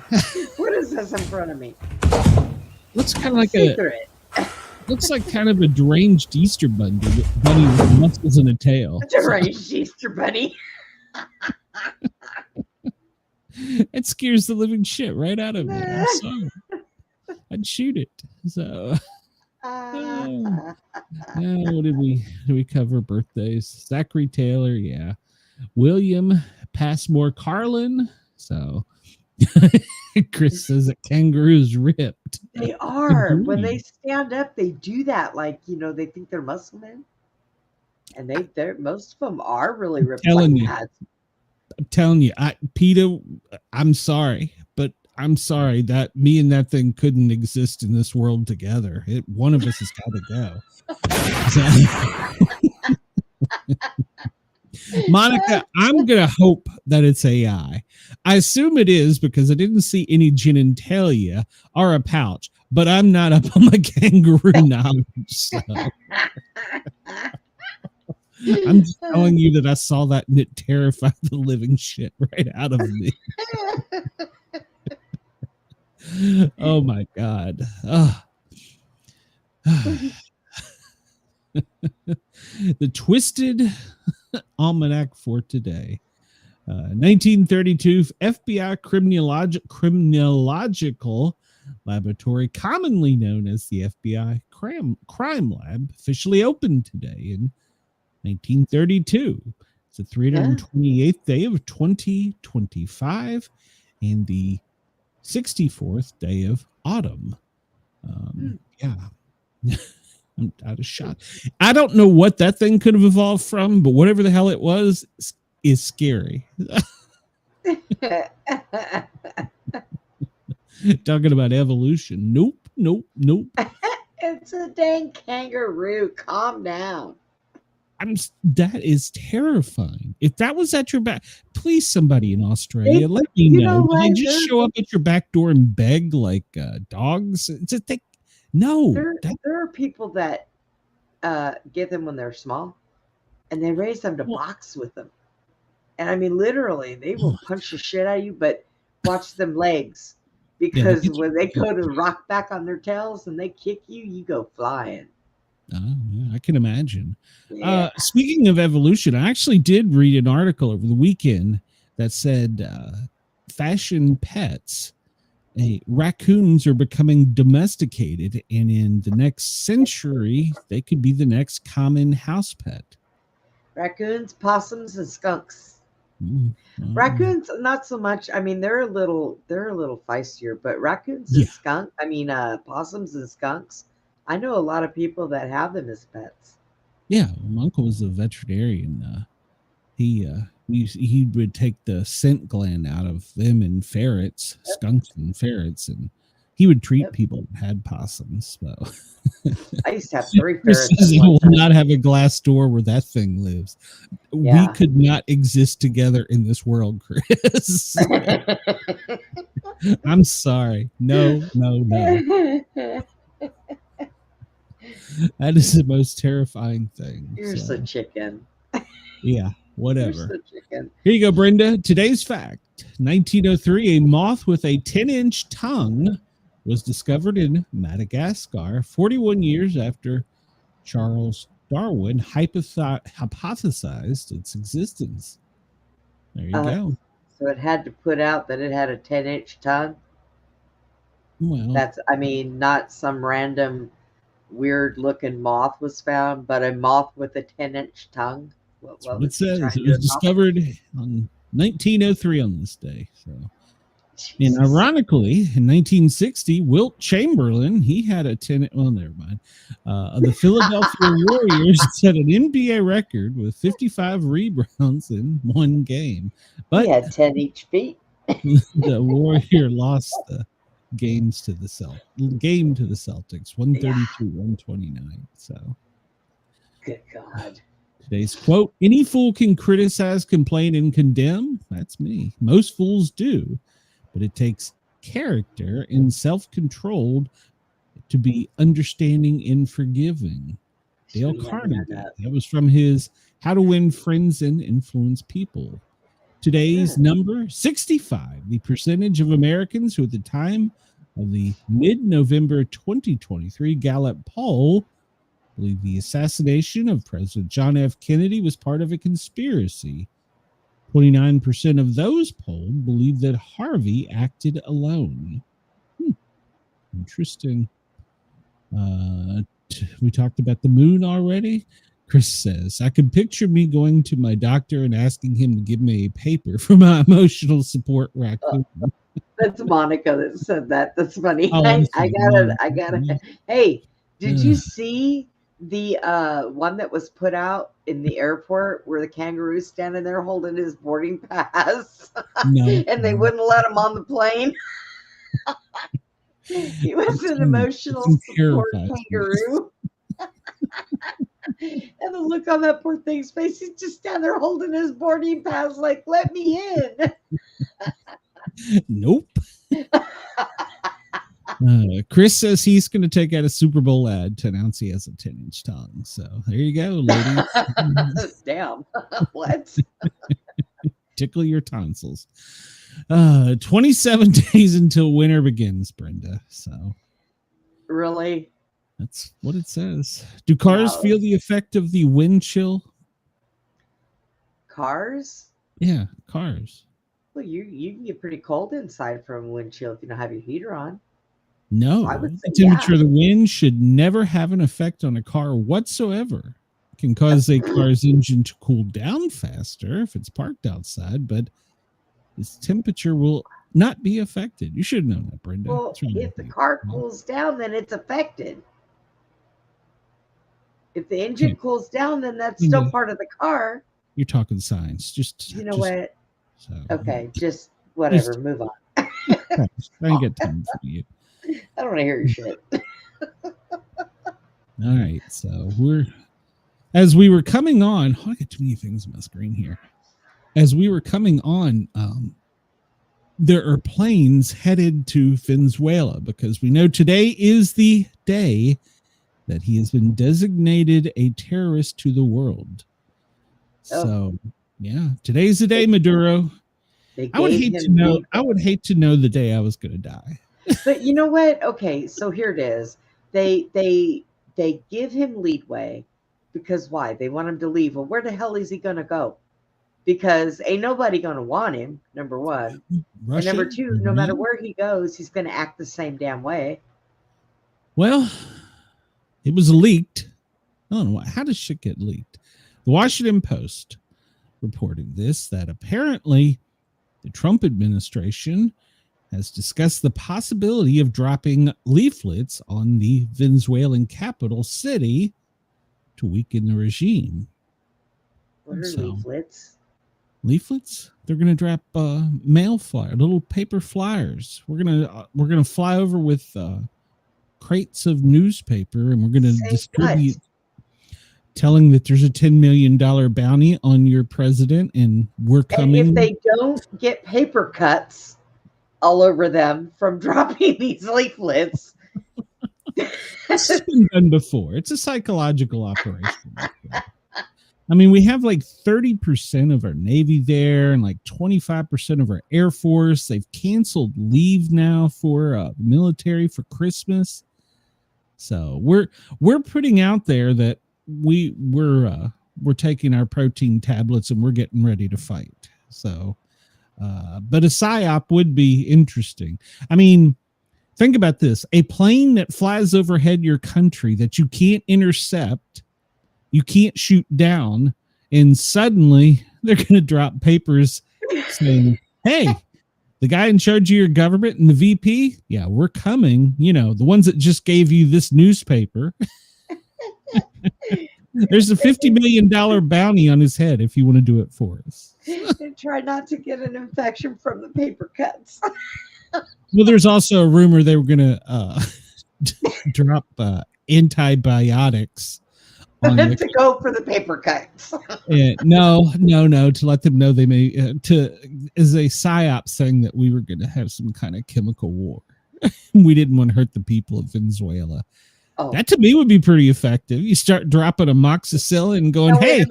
What is this in front of me? Looks kind of like looks like kind of a deranged Easter bunny with muscles and a tail. A deranged Easter bunny. It scares the living shit right out of me. I'm sorry. I'd shoot it. So what did we cover? Birthdays. Zachary Taylor, yeah. William Passmore Carlin. So Chris says that kangaroos ripped. They are. When they stand up, they do that. Like, they think they're muscle men. And they're most of them are really ripped. I'm telling you, Peter, I'm sorry, but I'm sorry that me and that thing couldn't exist in this world together. One of us has got to go. Monica, I'm going to hope that it's AI. I assume it is because I didn't see any genitalia or a pouch, but I'm not up on my kangaroo knowledge. So. I'm just telling you that I saw that and it terrified the living shit right out of me. Oh my God. Oh. The Twisted Almanac for today. 1932 FBI Criminological Laboratory, commonly known as the FBI Crime Lab, officially opened today in 1932. It's the 328th day of 2025 and the 64th day of autumn. Yeah. I'm out of shot. I don't know what that thing could have evolved from, but whatever the hell it was is scary. Talking about evolution. Nope, nope, nope. It's a dang kangaroo. Calm down. That is terrifying. If that was at your back, please, somebody in Australia, let me know. Do they just show up at your back door and beg like dogs? No. There are people that get them when they're small, and they raise them to box with them. And I mean, literally, they will punch the shit out of you, but watch them legs. Because when they go to rock back on their tails and they kick you, you go flying. I can imagine. Yeah. Speaking of evolution, I actually did read an article over the weekend that said fashion pets, raccoons are becoming domesticated, and in the next century, they could be the next common house pet. Raccoons, possums, and skunks. Raccoons, not so much. I mean, they're a little feistier, but raccoons and possums and skunks. I know a lot of people that have them as pets. Yeah, my uncle was a veterinarian. He would take the scent gland out of them and ferrets, skunks and ferrets, and he would treat people that had possums. So. I used to have 3 ferrets. He will not have a glass door where that thing lives. Yeah. We could not exist together in this world, Chris. I'm sorry. No. That is the most terrifying thing. You're so chicken. Yeah, whatever. Here you go, Brenda. Today's fact. 1903, a moth with a 10-inch tongue was discovered in Madagascar 41 years after Charles Darwin hypothesized its existence. There you go. So it had to put out that it had a 10-inch tongue? Well, that's, not some random weird-looking moth was found, but a moth with a 10-inch tongue. That's what it says. It was discovered on 1903 on this day. So, and ironically, in 1960, Wilt Chamberlain, he had a 10. Well, never mind. The Philadelphia Warriors set an NBA record with 55 rebounds in one game. But he had 10 each feet. The Warrior lost the game to the Celtics, 132-129. So, good God. Today's quote: any fool can criticize, complain, and condemn. That's me. Most fools do, but it takes character and self-control to be understanding and forgiving. Dale Carnegie. That was from his How to Win Friends and Influence People. Today's number 65. The percentage of Americans who at the time of the mid-November 2023 Gallup poll believe the assassination of President John F. Kennedy was part of a conspiracy. 29% of those polled believe that Harvey acted alone. Interesting. We talked about the moon already. Chris says, I could picture me going to my doctor and asking him to give me a paper for my emotional support raccoon. That's Monica that said that. That's funny. I got it. Hey, did you see the one that was put out in the airport where the kangaroo's standing there holding his boarding pass? No, and they wouldn't let him on the plane? He was an emotional support kangaroo. And the look on that poor thing's face, he's just standing there holding his boarding pass like, let me in. Nope. Chris says he's going to take out a Super Bowl ad to announce he has a 10-inch tongue. So there you go, ladies. Damn. What? Tickle your tonsils. 27 days until winter begins, Brenda. So really? That's what it says. Do cars feel the effect of the wind chill? Cars? Yeah, cars. Well, you can get pretty cold inside from wind chill if you don't have your heater on. No, the temperature of the wind should never have an effect on a car whatsoever. It can cause a car's engine to cool down faster if it's parked outside, but its temperature will not be affected. You should know that, Brenda. Well, if the car cools down, then it's affected. If the engine cools down, then that's still part of the car. You're talking science. Just what? So, okay, just whatever. Move on. I ain't got time for you. I don't want to hear your shit. All right, so as we were coming on, I got too many things on my screen here. As we were coming on, there are planes headed to Venezuela because we know today is the day that he has been designated a terrorist to the world. Oh. So, yeah, today's the day, Maduro. I would hate to know the day I was going to die. But you know what? Okay, so here it is. They give him leeway because why? They want him to leave. Well, where the hell is he going to go? Because ain't nobody going to want him, number one. Russia, and number two, no matter where he goes, he's going to act the same damn way. Well, it was leaked. I don't know how does shit get leaked. The Washington Post reporting this, that apparently the Trump administration has discussed the possibility of dropping leaflets on the Venezuelan capital city to weaken the regime. What are leaflets? Leaflets? They're going to drop mail flyer, little paper flyers. We're gonna fly over with crates of newspaper, and we're going to distribute, telling that there's a $10 million bounty on your president, and we're coming. And if they don't get paper cuts all over them from dropping these leaflets. This has been done before. It's a psychological operation. I mean, we have like 30% of our Navy there and like 25% of our Air Force. They've canceled leave now for the military for Christmas. So we're putting out there that we're taking our protein tablets and we're getting ready to fight. So, but a PSYOP would be interesting. I mean, think about this. A plane that flies overhead your country that you can't intercept, you can't shoot down, and suddenly they're going to drop papers saying, hey, the guy in charge of your government and the VP, yeah, we're coming. You know, the ones that just gave you this newspaper. There's a $50 million bounty on his head if you want to do it for us. And try not to get an infection from the paper cuts. Well, there's also a rumor they were going to drop antibiotics on to go for the paper cuts. No, to let them know they may as a PSYOP saying that we were going to have some kind of chemical war. We didn't want to hurt the people of Venezuela. Oh. That to me would be pretty effective. You start dropping amoxicillin and going, "Hey,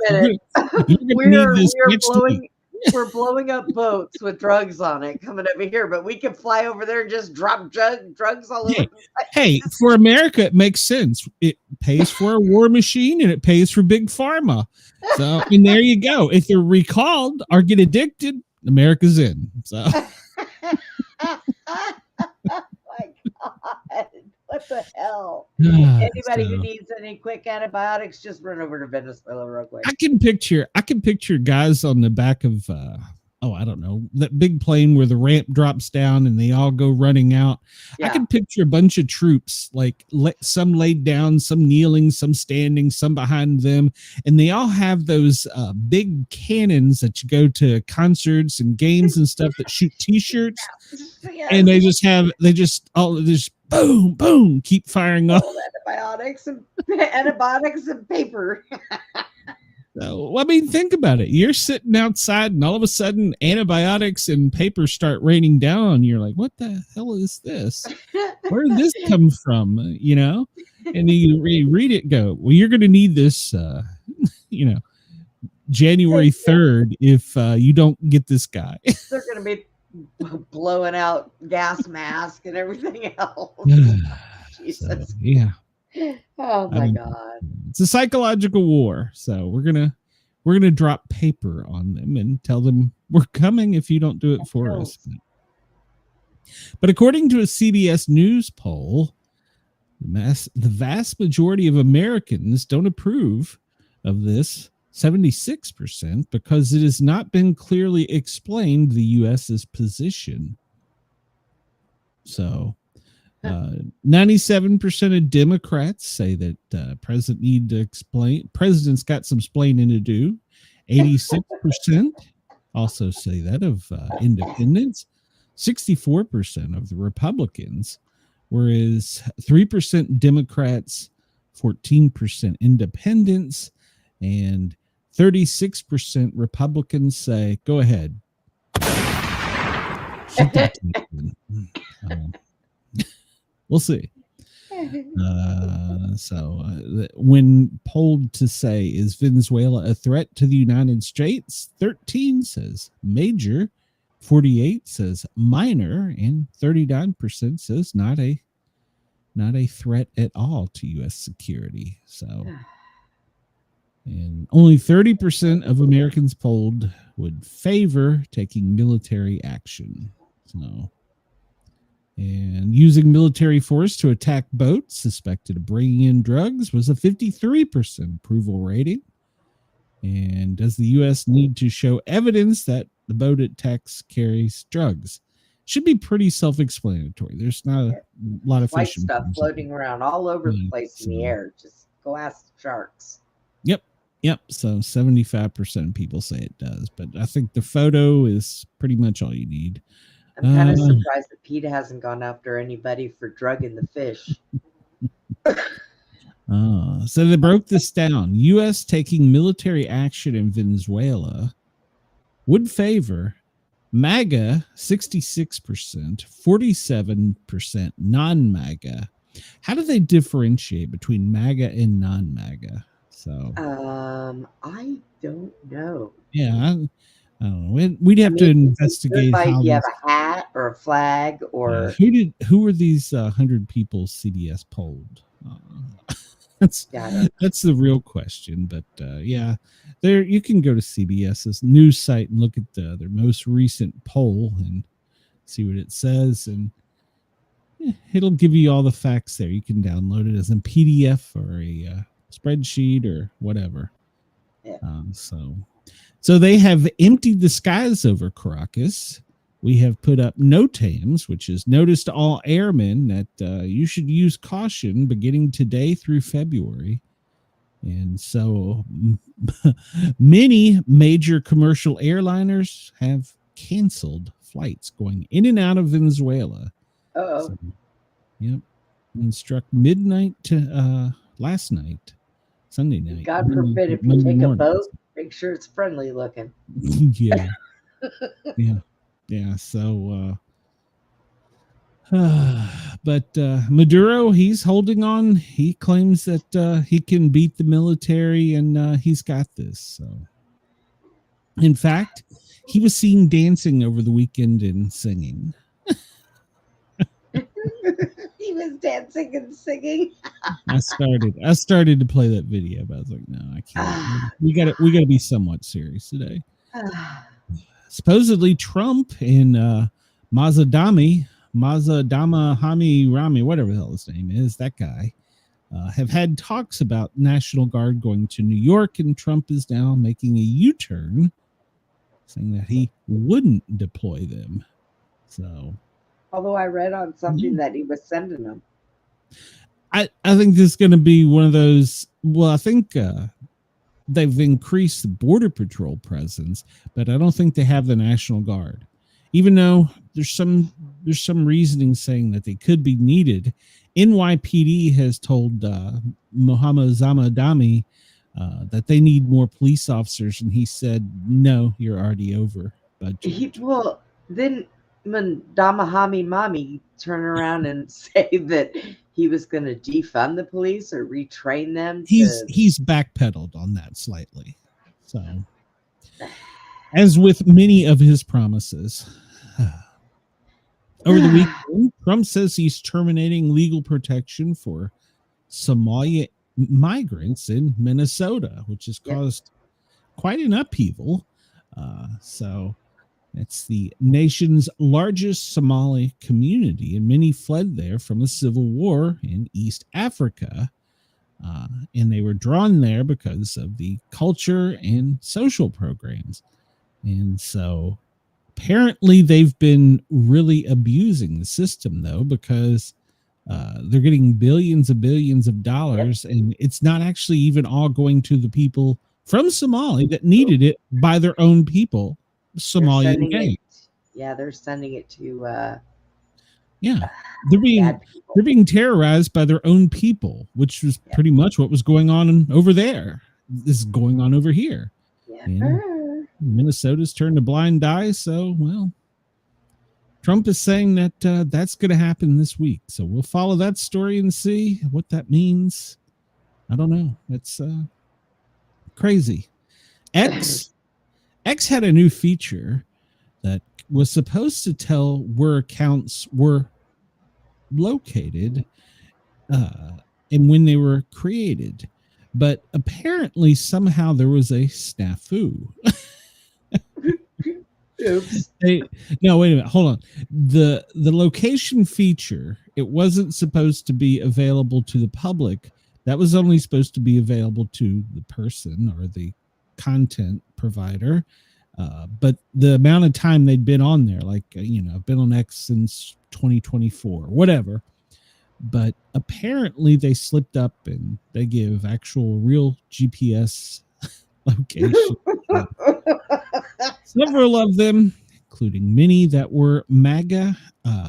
we're blowing up boats with drugs on it coming over here, but we can fly over there and just drop drugs all over." Hey, for America, it makes sense. It pays for a war machine and it pays for big pharma. So, and there you go. If they're recalled or get addicted, America's in. So. God, what the hell? Anybody who needs any quick antibiotics, just run over to Venezuela real quick. I can picture guys on the back of I don't know, that big plane where the ramp drops down and they all go running out. Yeah. I can picture a bunch of troops, like some laid down, some kneeling, some standing, some behind them, and they all have those big cannons that you go to concerts and games and stuff that shoot t-shirts. Yes. And they just boom, boom, keep firing off. Antibiotics and paper. So, I mean, think about it. You're sitting outside and all of a sudden antibiotics and paper start raining down on you. You're like, what the hell is this? Where did this come from? You know? And you read it, go, well, you're going to need this, January 3rd if you don't get this guy. They're going to be blowing out gas mask and everything else. Jesus. So, yeah. Oh my God. It's a psychological war. So we're gonna drop paper on them and tell them we're coming if you don't do it for us. But according to a CBS News poll, the vast majority of Americans don't approve of this, 76%, because it has not been clearly explained the U.S.'s position. So 97% of Democrats say that president's got some explaining to do. 86% also say that of independents. 64% of the Republicans, whereas 3% Democrats, 14% independents, and 36% Republicans say, go ahead. Shoot that tape. We'll see. When polled to say, is Venezuela a threat to the United States? 13 says major, 48 says minor, and 39% says not a threat at all to U.S. security. So, and only 30% of Americans polled would favor taking military action. So, and using military force to attack boats suspected of bringing in drugs was a 53% approval rating. And does the U.S. need to show evidence that the boat attacks carries drugs? Should be pretty self-explanatory. There's not a lot of white fishing stuff floating around all over the place in the air. Just go ask the sharks. Yep. So 75% of people say it does, but I think the photo is pretty much all you need. I'm kind of surprised that PETA hasn't gone after anybody for drugging the fish. So they broke this down. U.S. taking military action in Venezuela would favor MAGA 66%, 47% non-MAGA. How do they differentiate between MAGA and non-MAGA? So I don't know. Yeah, I don't know. We'd have to investigate how you have a hat or a flag or who were these 100 people CBS polled? That's the real question. But yeah, there you can go to CBS's news site and look at their most recent poll and see what it says, and it'll give you all the facts there. You can download it as a PDF or a spreadsheet or whatever. Yeah. So they have emptied the skies over Caracas. We have put up NOTAMs, which is notice to all airmen that you should use caution beginning today through February. And so many major commercial airliners have canceled flights going in and out of Venezuela. So, yep. And struck midnight to last night, Sunday night. God forbid if you take a boat, make sure it's friendly looking. Yeah. Yeah. So, but Maduro, he's holding on. He claims that he can beat the military and he's got this. So, in fact, he was seen dancing over the weekend and singing. He was dancing and singing. I started to play that video, but I was like, no, I can't. We gotta be somewhat serious today. Supposedly Trump and Mazadama Rami, whatever the hell his name is, that guy, have had talks about National Guard going to New York, and Trump is now making a U-turn, saying that he wouldn't deploy them. So, although I read on something that he was sending them. I think this is going to be one of those. Well, I think they've increased the Border Patrol presence, but I don't think they have the National Guard. Even though there's some reasoning saying that they could be needed. NYPD has told Mohammed Zamadami that they need more police officers, and he said, "No, you're already over budget." Then Damahami Mami turn around and say that he was going to defund the police or retrain them. He's backpedaled on that slightly. So, as with many of his promises. Over the weekend, Trump says he's terminating legal protection for Somali migrants in Minnesota, which has caused quite an upheaval. So it's the nation's largest Somali community, and many fled there from a civil war in East Africa. And they were drawn there because of the culture and social programs. And so apparently they've been really abusing the system, though, because they're getting billions of dollars, and it's not actually even all going to the people from Somalia that needed it by their own people, Somalian gangs. Yeah, they're sending it to Yeah, they're bad people. being terrorized by their own people, which was pretty much what was going on over there. This is going on over here. Yeah. And Minnesota's turned a blind eye. So, well, Trump is saying that that's going to happen this week. So we'll follow that story and see what that means. I don't know. It's crazy. X had a new feature that was supposed to tell where accounts were located and when they were created. But apparently somehow there was a snafu. Oops. No, wait a minute. Hold on. The location feature, it wasn't supposed to be available to the public. That was only supposed to be available to the person or the content provider. But the amount of time they'd been on there, like, I've been on X since 2024, whatever. But apparently they slipped up and they give actual real GPS location. Several of them, including many that were MAGA,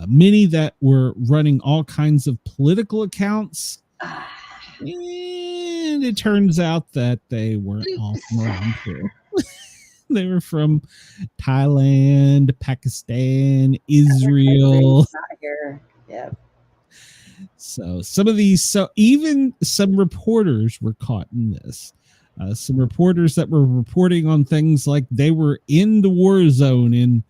many that were running all kinds of political accounts. And it turns out that they weren't all from around here. They were from Thailand, Pakistan, Israel. Not here. Yeah. So some of these, so even some reporters were caught in this. Some reporters that were reporting on things like they were in the war zone in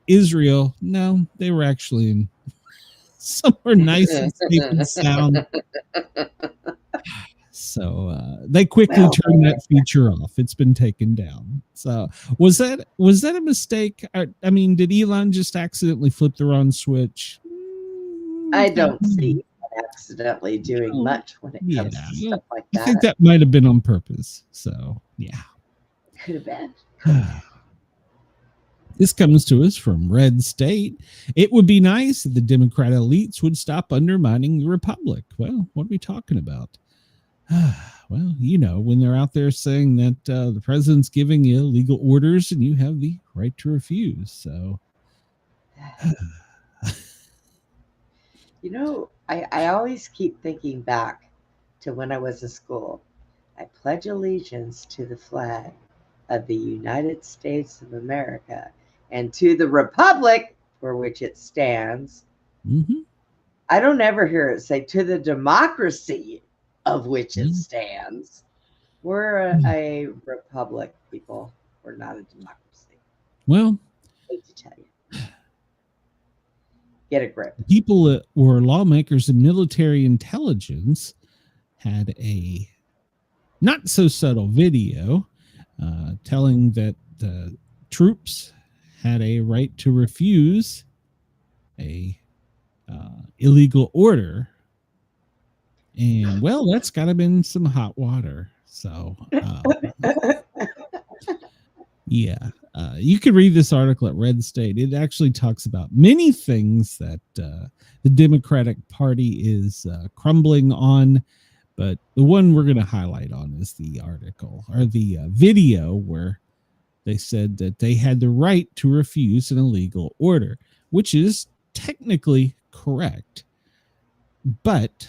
Israel. No, they were actually in somewhere nice and safe and sound. So they quickly turned that feature off. It's been taken down. So was that a mistake? I mean, did Elon just accidentally flip the wrong switch? I don't see accidentally doing much when it comes to stuff like that. I think that might have been on purpose. So yeah, could have been. This comes to us from Red State. It would be nice if the Democrat elites would stop undermining the Republic. Well, what are we talking about? Well, when they're out there saying that the president's giving you legal orders and you have the right to refuse. So, I always keep thinking back to when I was in school. I pledge allegiance to the flag of the United States of America and to the republic for which it stands. Mm-hmm. I don't ever hear it say to the democracy of which it stands. We're a republic, people. We're not a democracy. Well, I hate to tell you. Get a grip. People that were lawmakers and military intelligence had a not so subtle video telling that the troops had a right to refuse a illegal order. And well, that's got to been some hot water. So yeah, you could read this article at Red State. It actually talks about many things that the Democratic Party is crumbling on. But the one we're going to highlight on is the article or the video where they said that they had the right to refuse an illegal order, which is technically correct. But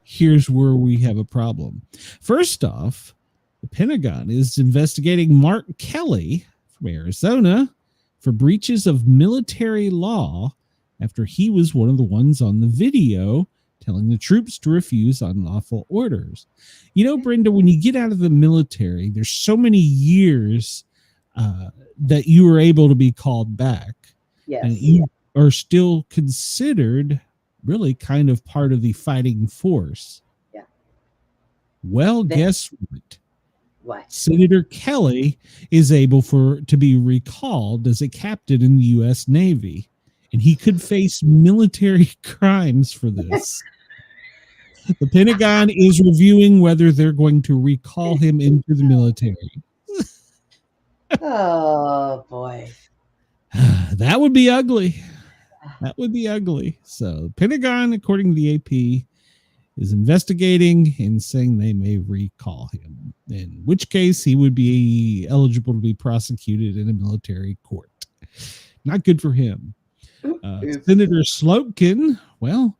here's where we have a problem. First off, the Pentagon is investigating Mark Kelly from Arizona for breaches of military law after he was one of the ones on the video telling the troops to refuse unlawful orders. Brenda, when you get out of the military, there's so many years that you were able to be called back. Yes. And you are still considered really kind of part of the fighting force. Yeah. Well, guess what? What? Senator Kelly is able to be recalled as a captain in the U.S. Navy, and he could face military crimes for this. The Pentagon is reviewing whether they're going to recall him into the military. Oh, boy. That would be ugly. That would be ugly. So, Pentagon, according to the AP, is investigating and saying they may recall him, in which case he would be eligible to be prosecuted in a military court. Not good for him. Oops. Senator Slotkin, well,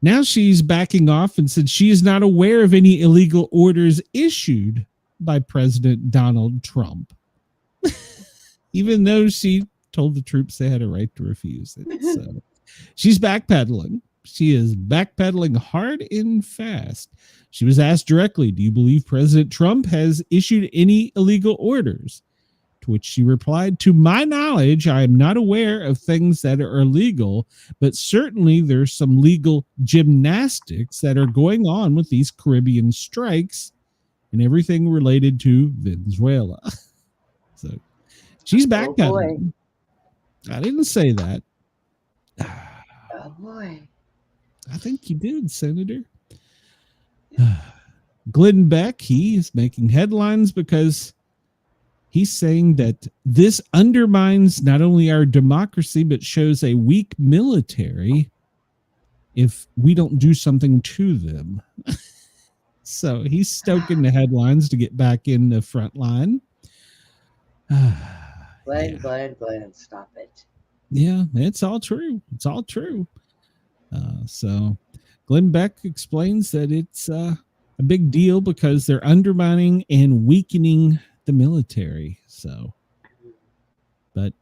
now she's backing off and said she is not aware of any illegal orders issued by President Donald Trump, even though she told the troops they had a right to refuse it. So she's backpedaling. She is backpedaling hard and fast. She was asked directly, do you believe President Trump has issued any illegal orders? To which she replied, to my knowledge, I am not aware of things that are illegal, but certainly there's some legal gymnastics that are going on with these Caribbean strikes and everything related to Venezuela. So she's backpedaling. I didn't say that. Oh boy. I think you did, Senator. Glenn Beck, he is making headlines because he's saying that this undermines not only our democracy, but shows a weak military if we don't do something to them. So he's stoking the headlines to get back in the front line. Glenn, stop it. Yeah, it's all true. It's all true. So Glenn Beck explains that it's a big deal because they're undermining and weakening the military. So, but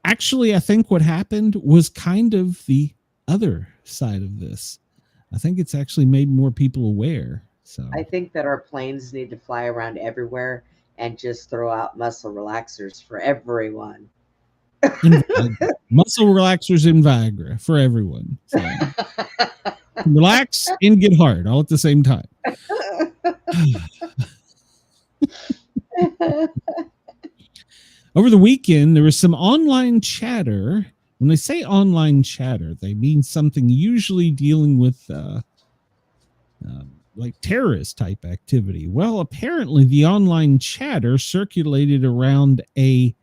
actually, I think what happened was kind of the other side of this. I think it's actually made more people aware. So I think that our planes need to fly around everywhere and just throw out muscle relaxers for everyone. Muscle relaxers and Viagra for everyone. So relax and get hard all at the same time. Over the weekend, there was some online chatter. When they say online chatter, they mean something usually dealing with like terrorist type activity. Well, apparently the online chatter circulated around a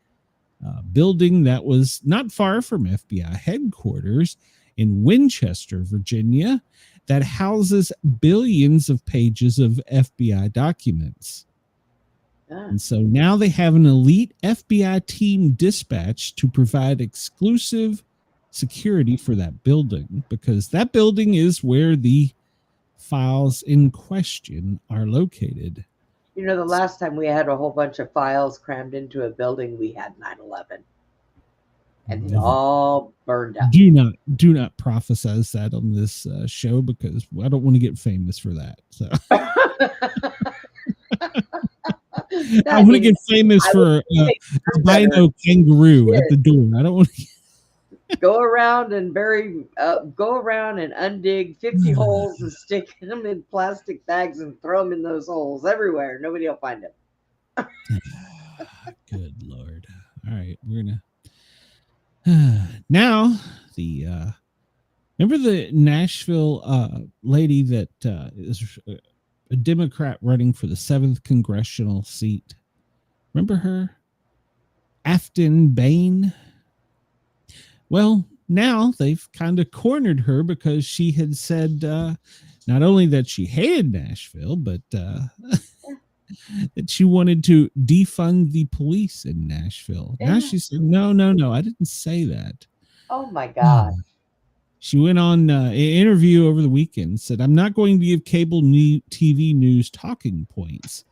building that was not far from FBI headquarters in Winchester, Virginia, that houses billions of pages of FBI documents. And so now they have an elite FBI team dispatched to provide exclusive security for that building, because that building is where the files in question are located. You know, the last time we had a whole bunch of files crammed into a building, we had 9/11. And it all burned up. Do not prophesize that on this show, because I don't want to get famous for that. So I want to get famous for albino kangaroo at the door. I don't want to go around and undig 50 holes and stick them in plastic bags and throw them in those holes everywhere. Nobody will find them. Good Lord. All right, we're gonna now the remember the Nashville lady that is a Democrat running for the 7th congressional seat. Remember her? Afton Bain. Well, now they've kind of cornered her because she had said not only that she hated Nashville, but that she wanted to defund the police in Nashville. Yeah. Now she said, no, I didn't say that. Oh, my God. She went on an interview over the weekend, said, I'm not going to give cable TV news talking points.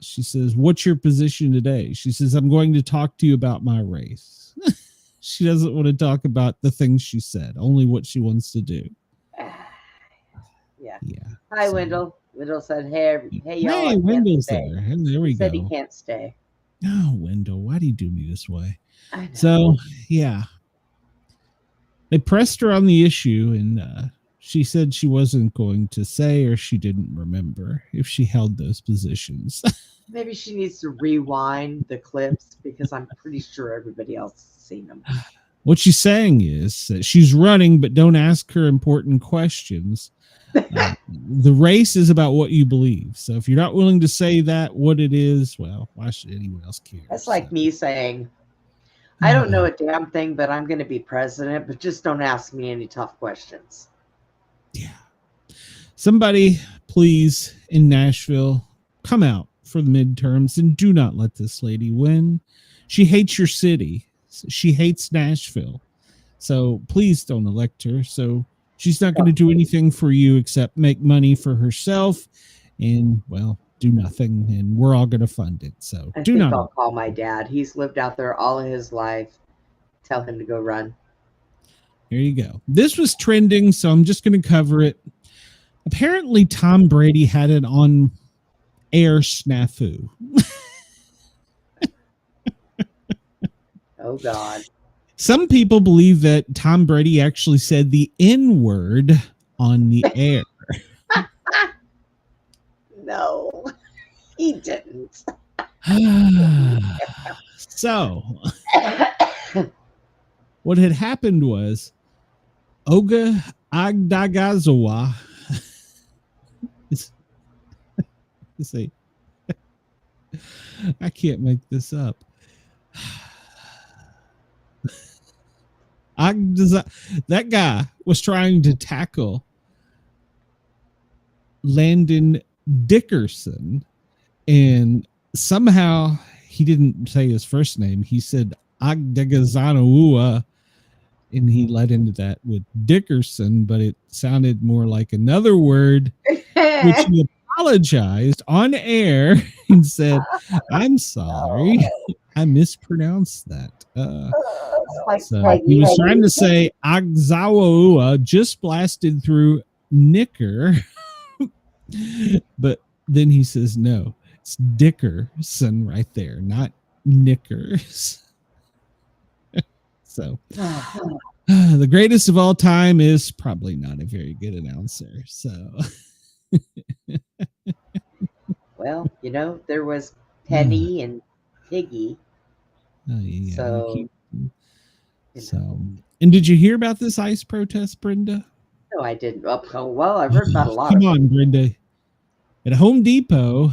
She says, what's your position today? She says, I'm going to talk to you about my race. She doesn't want to talk about the things she said, only what she wants to do. Yeah. Hi, so, Wendell. Wendell said, hey, y'all. Hey, Wendell's there. And there we go. He said he can't stay. Oh, Wendell, why do you do me this way? So, yeah. They pressed her on the issue, and she said she wasn't going to say, or she didn't remember if she held those positions. Maybe she needs to rewind the clips, because I'm pretty sure everybody else has seen them. What she's saying is that she's running, but don't ask her important questions. The race is about what you believe. So if you're not willing to say that, what it is, well, why should anyone else care? That's like me saying, I don't know a damn thing, but I'm going to be president, but just don't ask me any tough questions. Yeah. Somebody, please, in Nashville, come out for the midterms, and do not let this lady win. She hates your city. She hates Nashville. So please don't elect her. So she's not going to do anything for you except make money for herself and, well, do nothing. And we're all going to fund it. So I do think not. I'll call my dad. He's lived out there all of his life. Tell him to go run. Here you go. This was trending, so I'm just going to cover it. Apparently, Tom Brady had an on-air snafu. Oh, God. Some people believe that Tom Brady actually said the N-word on the air. No, he didn't. So, what had happened was Oga Agdagazawa. See, I can't make this up. That guy was trying to tackle Landon Dickerson, and somehow he didn't say his first name. He said Agdagazanaua, and he led into that with Dickerson, but it sounded more like another word, which he apologized on air and said, "I'm sorry, I mispronounced that." So he was trying to say Agzawaua, just blasted through Knicker, but then he says, no, it's Dickerson right there, not Knickers. So the greatest of all time is probably not a very good announcer. So, well, you know, there was Penny and Piggy. Oh, yeah. So, so, and did you hear about this ICE protest, Brenda? No, I didn't. Oh, well, I've heard about a lot. Come on, Brenda. At Home Depot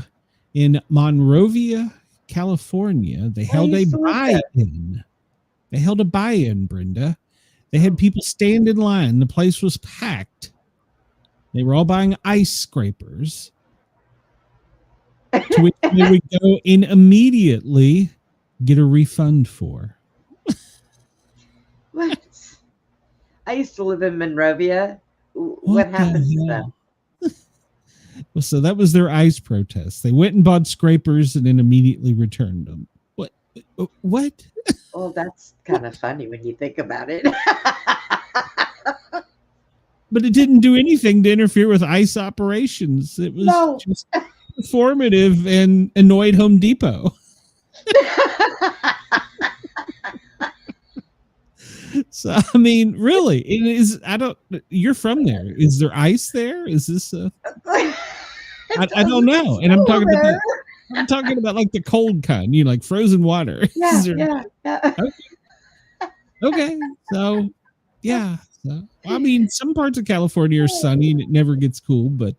in Monrovia, California, they held a buy-in. They held a buy-in, Brenda. They had people stand in line. The place was packed. They were all buying ice scrapers, to which they would go and immediately get a refund for. What? I used to live in Monrovia. What happened to them? Well, so that was their ice protest. They went and bought scrapers and then immediately returned them. What? What? Well, that's kind of funny when you think about it. But it didn't do anything to interfere with ICE operations. It was just informative and annoyed Home Depot. So, I mean, really, it is. You're from there. Is there ice there? Is this I don't know. And I'm talking about like the cold kind, like frozen water. Yeah. Okay. So, yeah. So, I mean, some parts of California are sunny and it never gets cool. But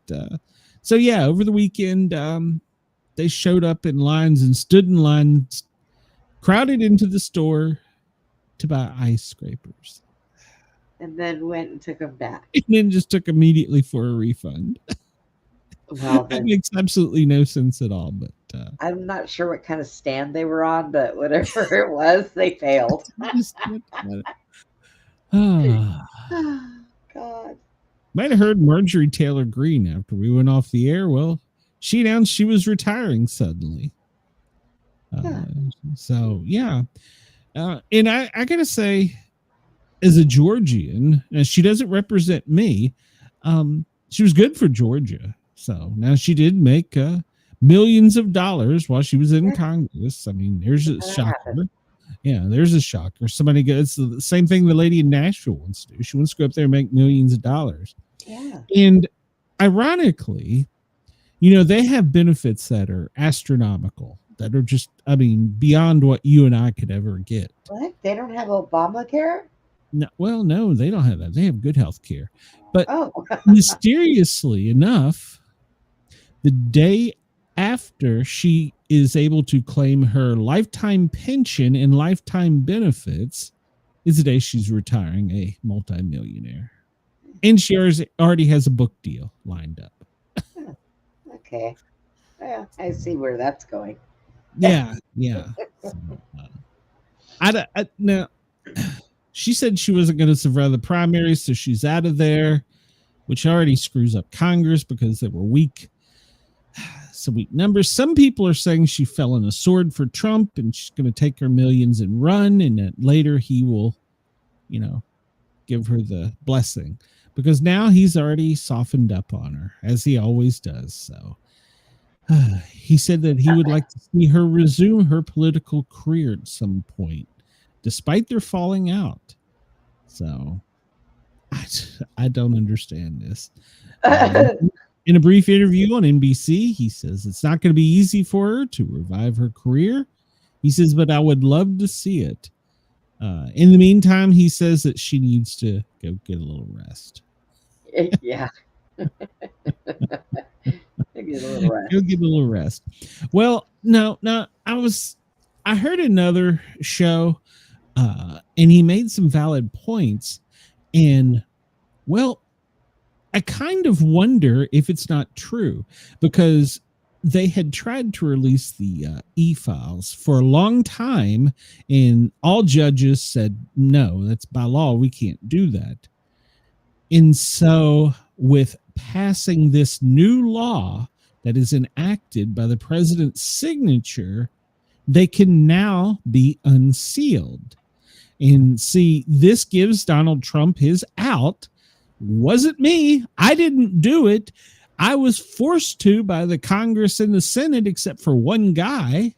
so, yeah, over the weekend, they showed up in lines and stood in lines, crowded into the store to buy ice scrapers. And then went and took them back. And then just took immediately for a refund. Well, that makes absolutely no sense at all. But I'm not sure what kind of stand they were on, but whatever it was, they failed. God. Might have heard Marjorie Taylor Greene after we went off the air. Well, she announced she was retiring suddenly. So, yeah. And I gotta say, as a Georgian, now she doesn't represent me. She was good for Georgia. So now she did make millions of dollars while she was in Congress. I mean, there's a shocker. Yeah, there's a shocker. Somebody gets the same thing the lady in Nashville wants to do. She wants to go up there and make millions of dollars. Yeah. And ironically, they have benefits that are astronomical, that are just, I mean, beyond what you and I could ever get. What? They don't have Obamacare? No, well, no, they don't have that. They have good health care. But mysteriously enough, the day after she is able to claim her lifetime pension and lifetime benefits is the day she's retiring a multimillionaire. And she already has a book deal lined up. Okay. Yeah, I see where that's going. Yeah. So, now, she said she wasn't going to survive the primaries, so she's out of there, which already screws up Congress because they were weak. Some weak numbers. Some people are saying she fell on a sword for Trump and she's going to take her millions and run, and that later he will, give her the blessing, because now he's already softened up on her, as he always does. So he said that he would like to see her resume her political career at some point, despite their falling out. So I don't understand this. In a brief interview on NBC, he says it's not going to be easy for her to revive her career. He says, but I would love to see it. In the meantime, he says that she needs to go get a little rest. Yeah. Get a little rest. Go get a little rest. Well, no, I heard another show, and he made some valid points. And, well, I kind of wonder if it's not true, because they had tried to release the e-files for a long time, and all judges said, no, that's by law. We can't do that. And so with passing this new law that is enacted by the president's signature, they can now be unsealed. And see, this gives Donald Trump his out. Wasn't me. I didn't do it. I was forced to by the Congress and the Senate, except for one guy.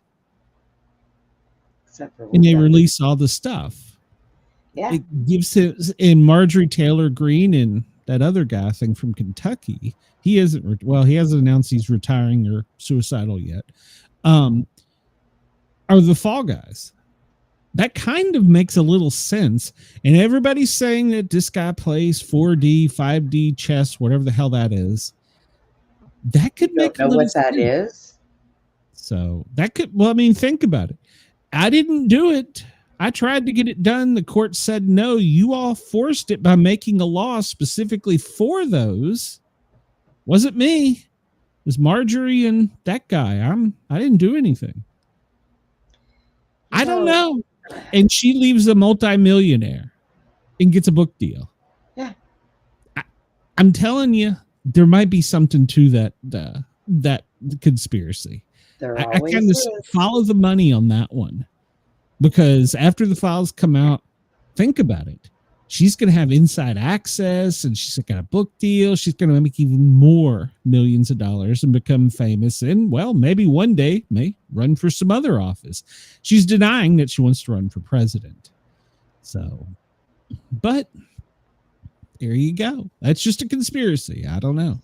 And they release all the stuff. Yeah. It gives him, and Marjorie Taylor Greene and that other guy, I think, from Kentucky. He hasn't announced he's retiring or suicidal yet. Are the fall guys. That kind of makes a little sense. And everybody's saying that this guy plays 4D, 5D chess, whatever the hell that is. That could make a little sense. What that is? So that could, think about it. I didn't do it. I tried to get it done. The court said, no, you all forced it by making a law specifically for those. Wasn't me. It was Marjorie and that guy. I didn't do anything. I don't know. And she leaves a multimillionaire and gets a book deal. Yeah. I'm telling you, there might be something to that conspiracy. I kind of follow the money on that one, because after the files come out, think about it. She's going to have inside access, and she's got a book deal. She's going to make even more millions of dollars and become famous. And, well, maybe one day may run for some other office. She's denying that she wants to run for president. So, but there you go. That's just a conspiracy. I don't know.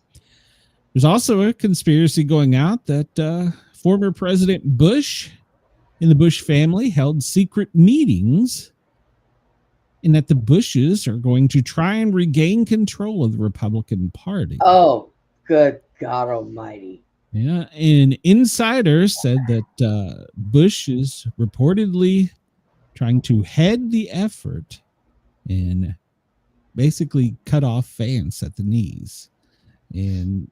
There's also a conspiracy going out that former President Bush and the Bush family held secret meetings, and that the Bushes are going to try and regain control of the Republican Party. Oh, good God almighty. Yeah, and insiders said that Bush is reportedly trying to head the effort and basically cut off Vance at the knees. And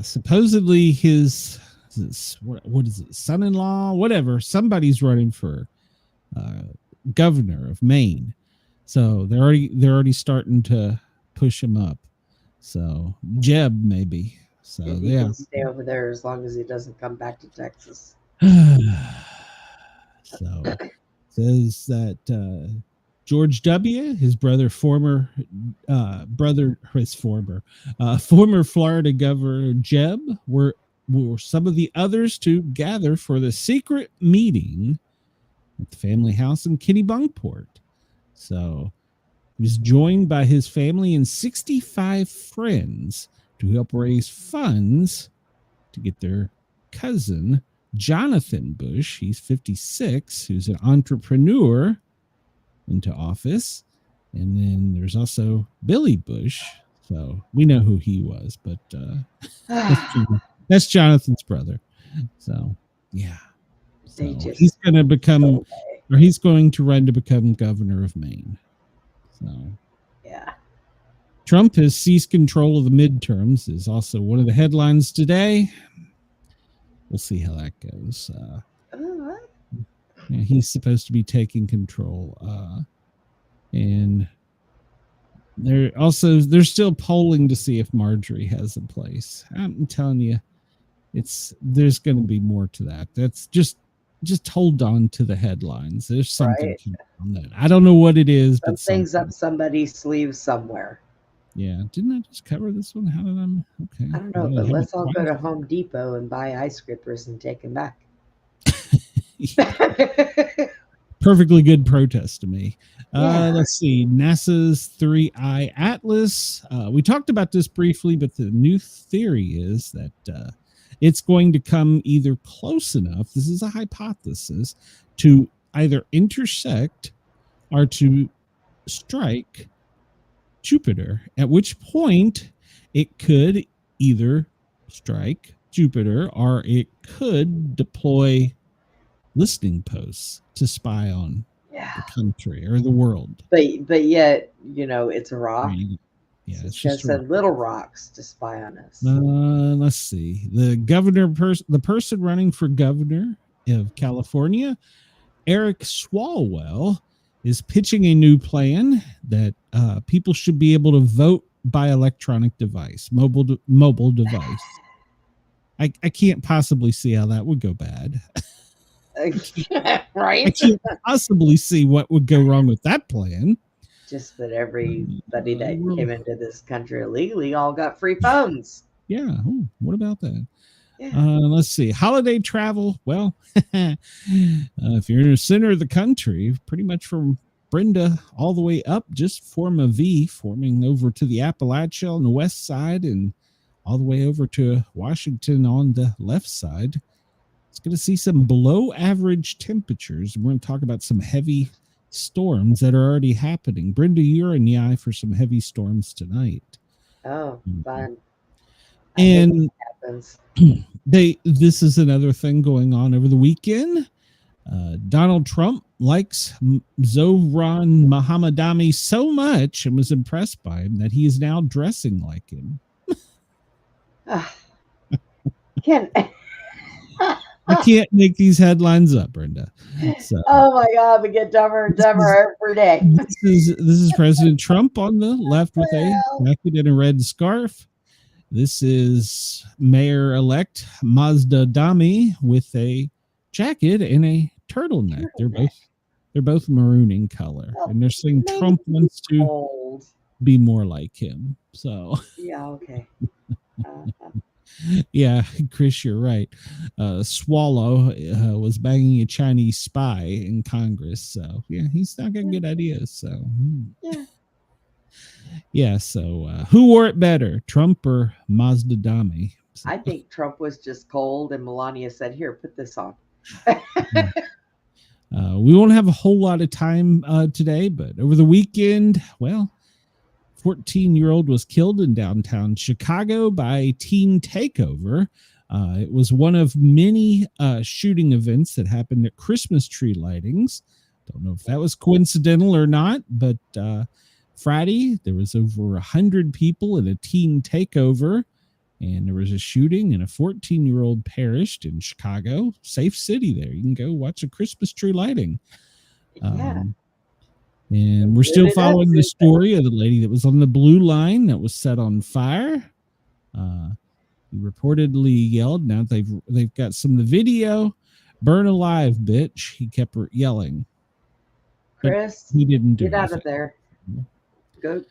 supposedly his what is it, son-in-law, whatever, somebody's running for governor of Maine. So they're already starting to push him up. So Jeb maybe. So he can stay over there as long as he doesn't come back to Texas. So says that George W., his brother, former Florida Governor Jeb, were some of the others to gather for the secret meeting at the family house in Kennebunkport. So he was joined by his family and 65 friends to help raise funds to get their cousin, Jonathan Bush, he's 56, who's an entrepreneur, into office. And then there's also Billy Bush. So we know who he was, but that's Jonathan's brother. So, yeah. So he's going to become, or he's going to run to become governor of Maine. So, yeah. Trump has seized control of the midterms is also one of the headlines today. We'll see how that goes. Yeah, he's supposed to be taking control. And they're still polling to see if Marjorie has a place. I'm telling you, there's going to be more to that. That's just hold on to the headlines. There's something on that. I don't know what it is, but something's up somebody's sleeve somewhere. Yeah, didn't I just cover this one? How did I? Okay, I don't know, but let's all go to Home Depot and buy ice scrapers and take them back. Perfectly good protest to me. Let's see. NASA's 3I Atlas. We talked about this briefly, but the new theory is that it's going to come either close enough, this is a hypothesis, to either intersect or to strike Jupiter, at which point it could either strike Jupiter or it could deploy listening posts to spy on the country or the world. But yet, it's a rock. Yeah, it's just little rocks to spy on us. Let's see. The person running for governor of California, Eric Swalwell, is pitching a new plan that people should be able to vote by electronic device, mobile device. I can't possibly see how that would go bad. Right? I can't possibly see what would go wrong with that plan. Just that everybody that came into this country illegally all got free phones. Yeah. Ooh, what about that? Yeah. Let's see. Holiday travel. Well, if you're in the center of the country, pretty much from Brenda all the way up, just form a V, forming over to the Appalachia on the west side and all the way over to Washington on the left side. It's going to see some below average temperatures. We're going to talk about some heavy storms that are already happening. Brenda, you're in the eye for some heavy storms tonight. Oh, fun. And this is another thing going on over the weekend. Donald Trump likes Zohran Mamdani so much and was impressed by him that he is now dressing like him. I can't make these headlines up, Brenda. So, oh my God, we get dumber and dumber every day. This is President Trump on the left with a jacket and a red scarf. This is Mayor-elect Mamdani with a jacket and a turtleneck. They're both maroon in color, and they're saying Trump wants to be more like him. So yeah, okay. Yeah, Chris, you're right. Swallow was banging a Chinese spy in Congress, so yeah, he's not got good ideas. So yeah. So who wore it better, Trump or Mamdani? So, I think Trump was just cold, and Melania said, "Here, put this on." We won't have a whole lot of time today, but over the weekend, well, 14-year-old was killed in downtown Chicago by a teen takeover. It was one of many shooting events that happened at Christmas tree lightings. Don't know if that was coincidental or not, but Friday there was over 100 people at a teen takeover, and there was a shooting, and a 14-year-old perished in Chicago. Safe city there. You can go watch a Christmas tree lighting. Yeah. And we're still following the story of the lady that was on the blue line that was set on fire. He reportedly yelled. Now they've got some of the video. "Burn alive, bitch!" He kept yelling. Chris, he didn't do get out of there. Come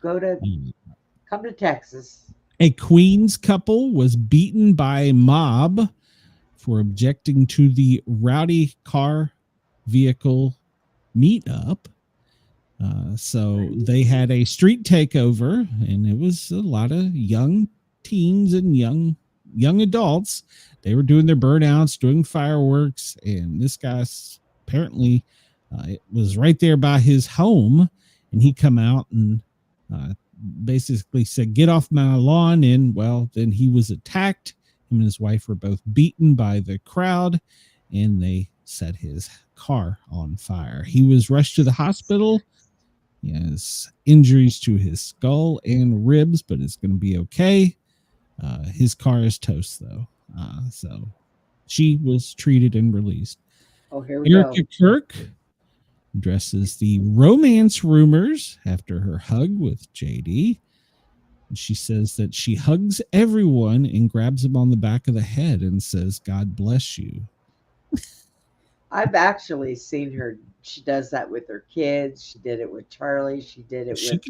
to Texas. A Queens couple was beaten by a mob for objecting to the rowdy car vehicle meetup. So they had a street takeover, and it was a lot of young teens and young adults. They were doing their burnouts, doing fireworks, and this guy apparently it was right there by his home, and he come out and basically said, "Get off my lawn." And well, then he was attacked. Him and his wife were both beaten by the crowd, and they set his car on fire. He was rushed to the hospital. He has injuries to his skull and ribs, but it's going to be okay. His car is toast, though. So she was treated and released. Oh, here we Erica go. Kirk addresses the romance rumors after her hug with JD. She says that she hugs everyone and grabs them on the back of the head and says, "God bless you." I've actually seen her. She does that with her kids. She did it with Charlie. She did it with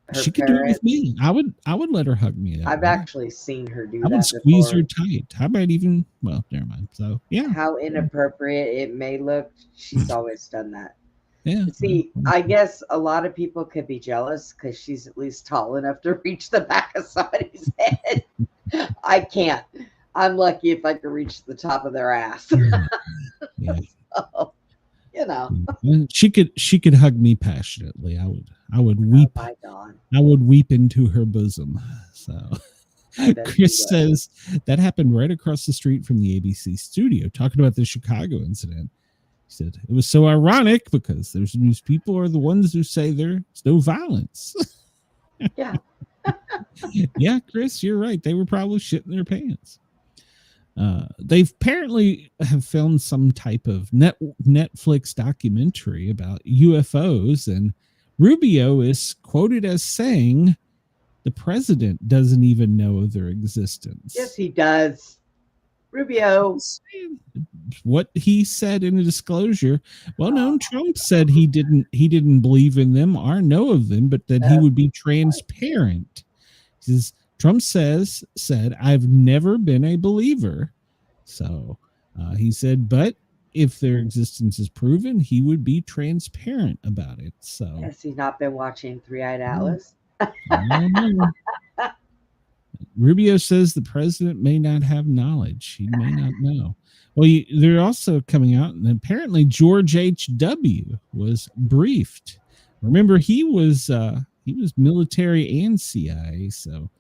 her she could do it parents. with me. I would let her hug me. I've way. actually seen her do I that would squeeze before. her tight. I might even, well, never mind. So, yeah. How inappropriate it may look, she's always done that. Yeah. See, I guess a lot of people could be jealous because she's at least tall enough to reach the back of somebody's head. I can't. I'm lucky if I can reach the top of their ass. Yeah. So, you know. She could hug me passionately. I would weep. Oh my God. I would weep into her bosom. So Chris says that happened right across the street from the ABC studio, talking about the Chicago incident. He said it was so ironic because these people are the ones who say there's no violence. Yeah. Yeah, Chris, you're right. They were probably shitting their pants. They've apparently have filmed some type of Netflix documentary about UFOs, and Rubio is quoted as saying the president doesn't even know of their existence. Yes, he does. Rubio. What he said in a disclosure. Well, no, Trump said he didn't believe in them or know of them, but that he would be transparent. He says, Trump said, I've never been a believer. So he said, but if their existence is proven, he would be transparent about it. So has he not been watching Three-Eyed Atlas? Rubio says the president may not have knowledge. He may not know. Well, they're also coming out, and apparently George H.W. was briefed. Remember, he was military and CIA, so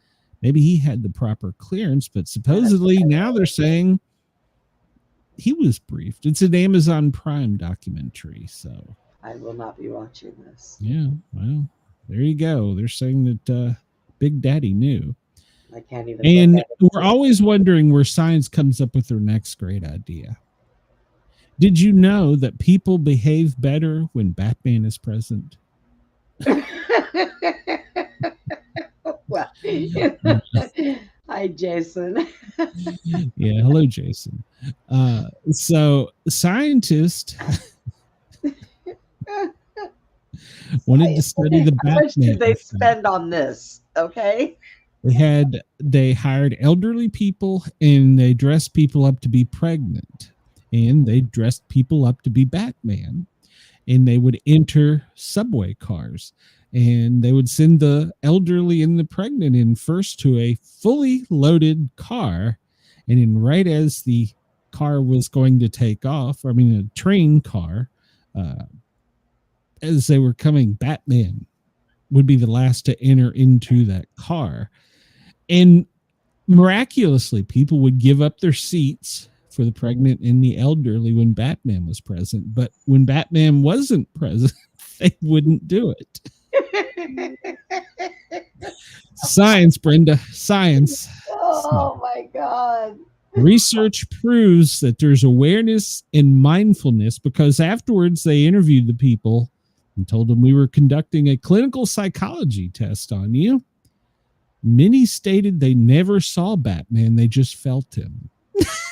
maybe he had the proper clearance, but supposedly now they're saying he was briefed. It's an Amazon Prime documentary, so I will not be watching this. Yeah, well, there you go. They're saying that Big Daddy knew. I can't even. And we're always wondering where science comes up with their next great idea. Did you know that people behave better when Batman is present? Well, hi, Jason. Yeah, hello, Jason. So scientists wanted to study the Batman. How much did they spend on this? Okay. They hired elderly people and they dressed people up to be pregnant, and they dressed people up to be Batman, and they would enter subway cars, and they would send the elderly and the pregnant in first to a fully loaded car, and then right as the car was going to take off, a train car, as they were coming, Batman would be the last to enter into that car. And miraculously, people would give up their seats for the pregnant and the elderly when Batman was present. But when Batman wasn't present, they wouldn't do it. Science, Brenda, science. Oh, my God. Research proves that there's awareness and mindfulness, because afterwards they interviewed the people and told them we were conducting a clinical psychology test on you. Many stated they never saw Batman, they just felt him.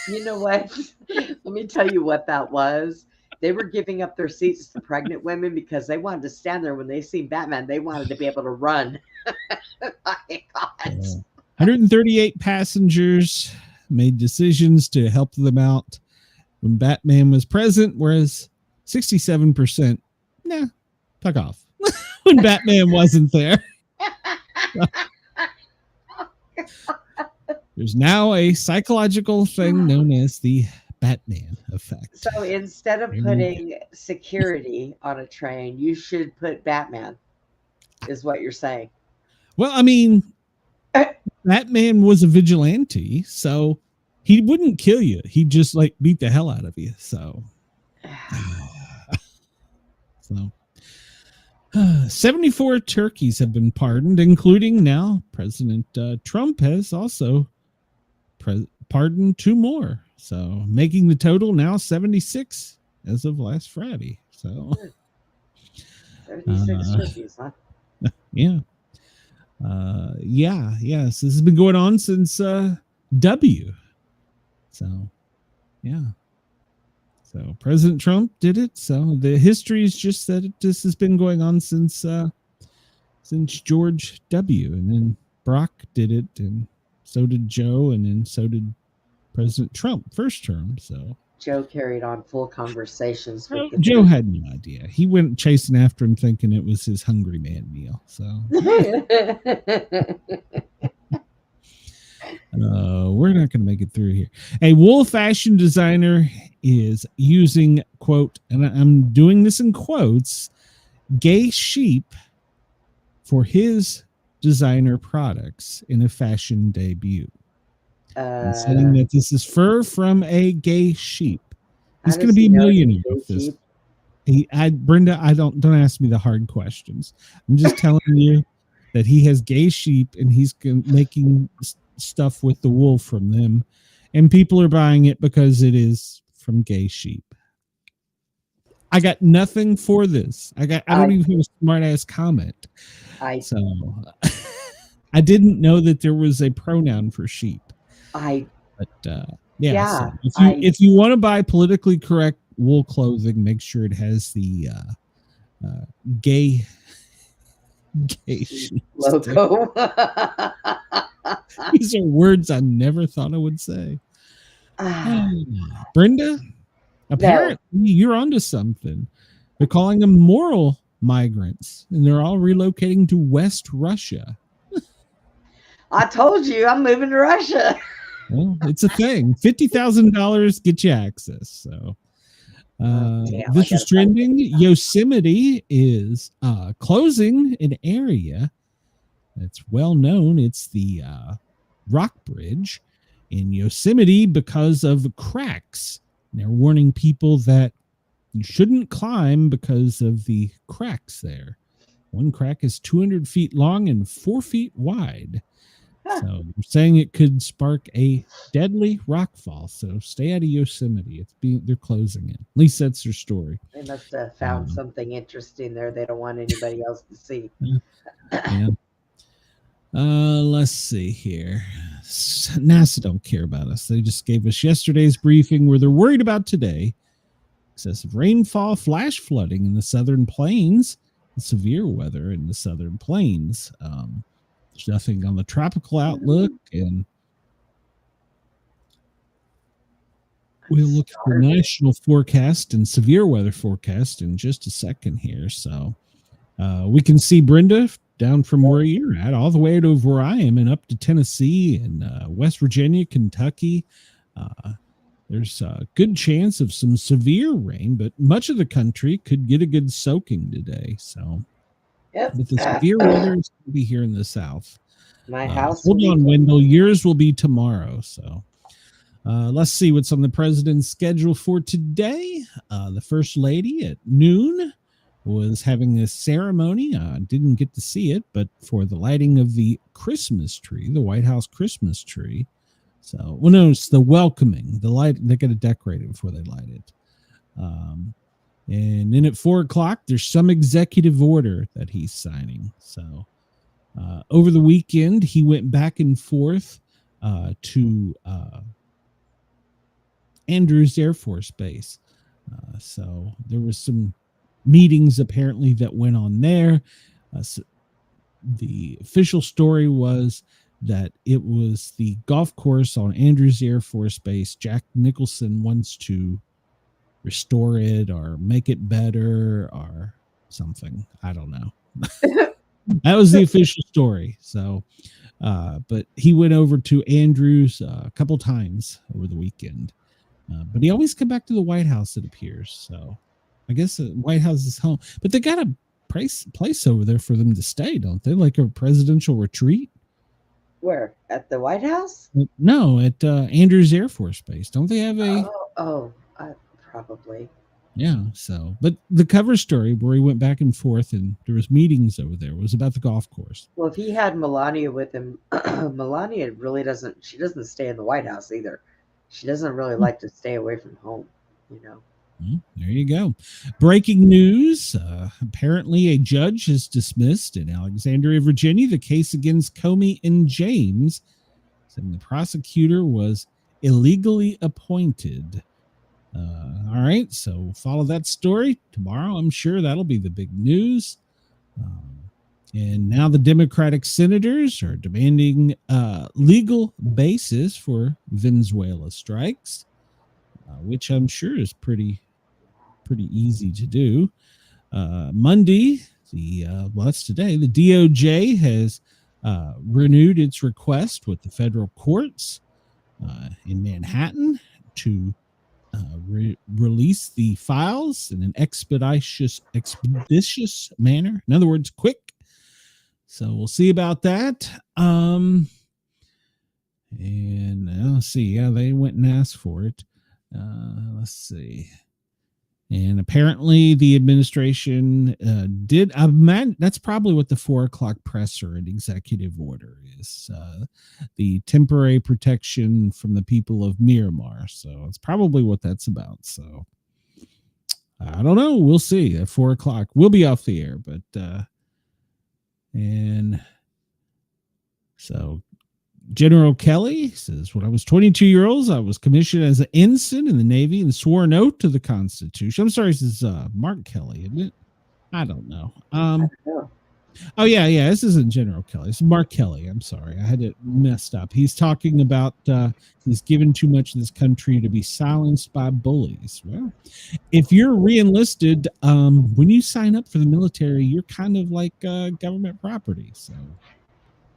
You know what? Let me tell you what that was. They were giving up their seats to pregnant women because they wanted to stand there when they seen Batman. They wanted to be able to run. My God. 138 passengers made decisions to help them out when Batman was present, whereas 67%, nah, fuck off, when Batman wasn't there. There's now a psychological thing known as the Batman effect. So instead of putting security on a train, you should put Batman, is what you're saying. Well, Batman was a vigilante, so he wouldn't kill you. He'd just beat the hell out of you. So 74 turkeys have been pardoned, including now President Trump has also pardoned 2 more. So making the total now 76 as of last Friday. So 76 turkeys, huh? yeah. Yes. This has been going on since W. So yeah. So President Trump did it. So the history is just that this has been going on since George W. And then Barack did it, and so did Joe, and then so did President Trump first term. So Joe carried on full conversations with the Joe had no idea. He went chasing after him thinking it was his hungry man meal. So we're not going to make it through here. A wool fashion designer is using, quote, and I'm doing this in quotes, gay sheep for his designer products in a fashion debut. And saying that this is fur from a gay sheep. He's going to be a millionaire with this. Brenda, don't ask me the hard questions. I'm just telling you that he has gay sheep and he's making stuff with the wool from them, and people are buying it because it is from gay sheep. I got nothing for this. I don't even have a smart ass comment. I didn't know that there was a pronoun for sheep. So if you want to buy politically correct wool clothing, make sure it has the gay sheep logo. These are words I never thought I would say. Brenda, apparently you're onto something. They're calling them moral migrants, and they're all relocating to West Russia. I told you I'm moving to Russia. Well, it's a thing. $50,000 get you access. So this is trending. Yosemite is closing an area that's well known. It's the Rock Bridge in Yosemite because of cracks. And they're warning people that you shouldn't climb because of the cracks there. One crack is 200 feet long and 4 feet wide. So they're saying it could spark a deadly rockfall. So stay out of Yosemite. They're closing it. At least that's their story. They must have found something interesting there they don't want anybody else to see. Yeah. Let's see here. NASA don't care about us. They just gave us yesterday's briefing where they're worried about today. Excessive rainfall, flash flooding in the southern plains, and severe weather in the southern plains. There's nothing on the tropical outlook, and we'll look at the national forecast and severe weather forecast in just a second here. So we can see, Brenda, down from where you're at all the way to where I am and up to Tennessee and West Virginia, Kentucky. There's a good chance of some severe rain, but much of the country could get a good soaking today. So but the severe weather is going to be here in the South. My house. Hold on, Wendell. Yours will be tomorrow. So let's see what's on the president's schedule for today. The First Lady at noon was having a ceremony. Didn't get to see it, but for the lighting of the Christmas tree, the White House Christmas tree. So, well, no, it's the welcoming. The light, they got to decorate it before they light it. And then at 4 o'clock, there's some executive order that he's signing. So over the weekend, he went back and forth to Andrews Air Force Base. So there was some meetings apparently that went on there. So the official story was that it was the golf course on Andrews Air Force Base. Jack Nicholson wants to restore it or make it better or something. I don't know. That was the official story. So, but he went over to Andrews a couple times over the weekend. But he always come back to the White House, it appears. So I guess the White House is home. But they got a place over there for them to stay, don't they? Like a presidential retreat? Where? At the White House? No, at Andrews Air Force Base. Don't they have a... Probably. Yeah. So, but the cover story where he went back and forth and there was meetings over there was about the golf course. Well, if he had Melania with him, Melania really doesn't. She doesn't stay in the White House either. She doesn't really like to stay away from home. You know. There you go. Breaking news. Apparently, a judge has dismissed in Alexandria, Virginia, the case against Comey and James, saying the prosecutor was illegally appointed. All right, so follow that story tomorrow. I'm sure that'll be the big news. And now the Democratic senators are demanding legal basis for Venezuela strikes, which I'm sure is pretty easy to do. Monday, that's today, the DOJ has renewed its request with the federal courts in Manhattan to release the files in an expeditious manner. In other words, quick. So we'll see about that. And let's see. Yeah, they went and asked for it. Let's see. And apparently the administration did. That's probably what the 4:00 presser and executive order is. The temporary protection from the people of Myanmar. So it's probably what that's about. So I don't know. We'll see. At 4:00, we'll be off the air. But and so General Kelly says, when I was 22 years old, I was commissioned as an ensign in the Navy and swore an oath to the Constitution. I'm sorry, this is Mark Kelly, isn't it? I don't know. Oh, yeah. This isn't General Kelly. It's Mark Kelly. I'm sorry. I had it messed up. He's talking about he's given too much of this country to be silenced by bullies. Well, if you're re-enlisted, when you sign up for the military, you're kind of like government property. So,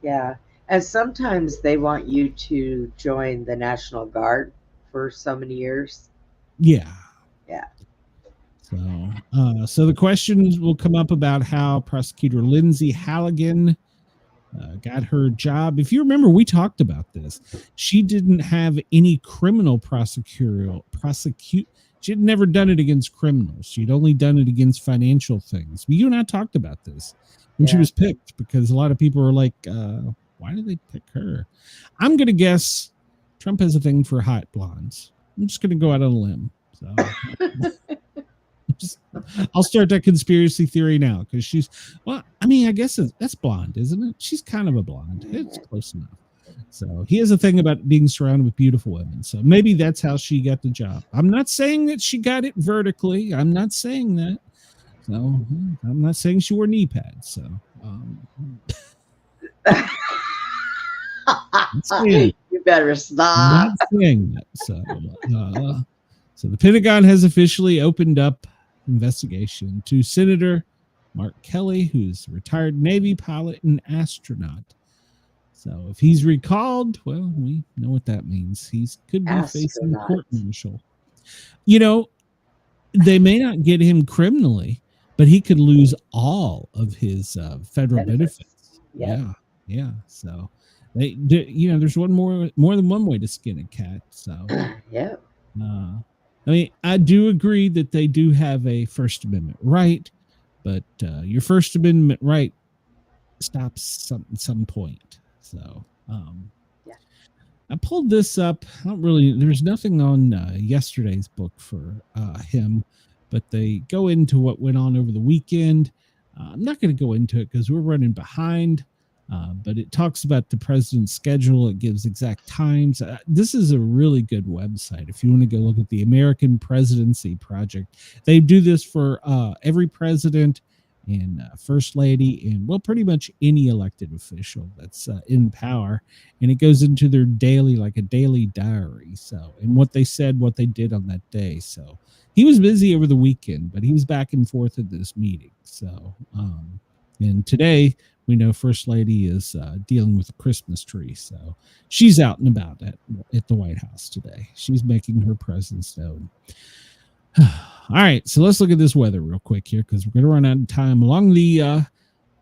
yeah. And sometimes they want you to join the National Guard for so many years. Yeah. Yeah. So the questions will come up about how prosecutor Lindsay Halligan got her job. If you remember, we talked about this. She didn't have any criminal She had never done it against criminals. She'd only done it against financial things. You and I talked about this when she was picked, because a lot of people were like, why did they pick her? I'm going to guess Trump has a thing for hot blondes. I'm just going to go out on a limb. So I'll start that conspiracy theory now, because I guess that's blonde, isn't it? She's kind of a blonde. It's close enough. So he has a thing about being surrounded with beautiful women. So maybe that's how she got the job. I'm not saying that she got it vertically. I'm not saying that. So I'm not saying she wore knee pads. So you better stop. Not saying that. So the Pentagon has officially opened up investigation to Senator Mark Kelly, who's a retired Navy pilot and astronaut. So if he's recalled, well, we know what that means. He could be facing a court martial. They may not get him criminally, but he could lose all of his federal benefits. Yeah. So there's more than one way to skin a cat. So yeah. I do agree that they do have a First Amendment right, but your First Amendment right stops at some point. So I pulled this up. There's nothing on yesterday's book for him, but they go into what went on over the weekend. I'm not going to go into it because we're running behind. But it talks about the president's schedule. It gives exact times. This is a really good website if you want to go look at the American Presidency Project. They do this for every president and first lady and, pretty much any elected official that's in power. And it goes into their daily diary. So, and what they said, what they did on that day. So he was busy over the weekend, but he was back and forth at this meeting. So, and today, we know First Lady is dealing with a Christmas tree, so she's out and about at the White House today. She's making her presence known. All right, so let's look at this weather real quick here, because we're going to run out of time. Along the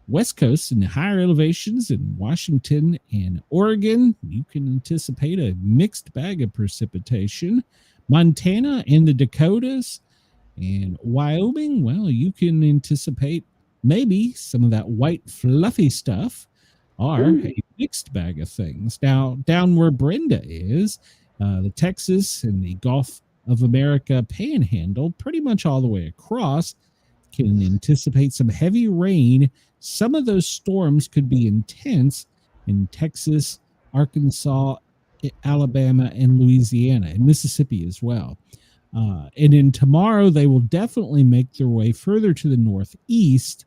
West Coast and the higher elevations in Washington and Oregon, you can anticipate a mixed bag of precipitation. Montana and the Dakotas, And Wyoming, well, you can anticipate maybe some of that white fluffy stuff or a mixed bag of things. Now, down where Brenda is, the Texas and the Gulf of America panhandle, pretty much all the way across, can anticipate some heavy rain. Some of those storms could be intense in Texas, Arkansas, Alabama, and Louisiana, and Mississippi as well. And then tomorrow, they will definitely make their way further to the northeast,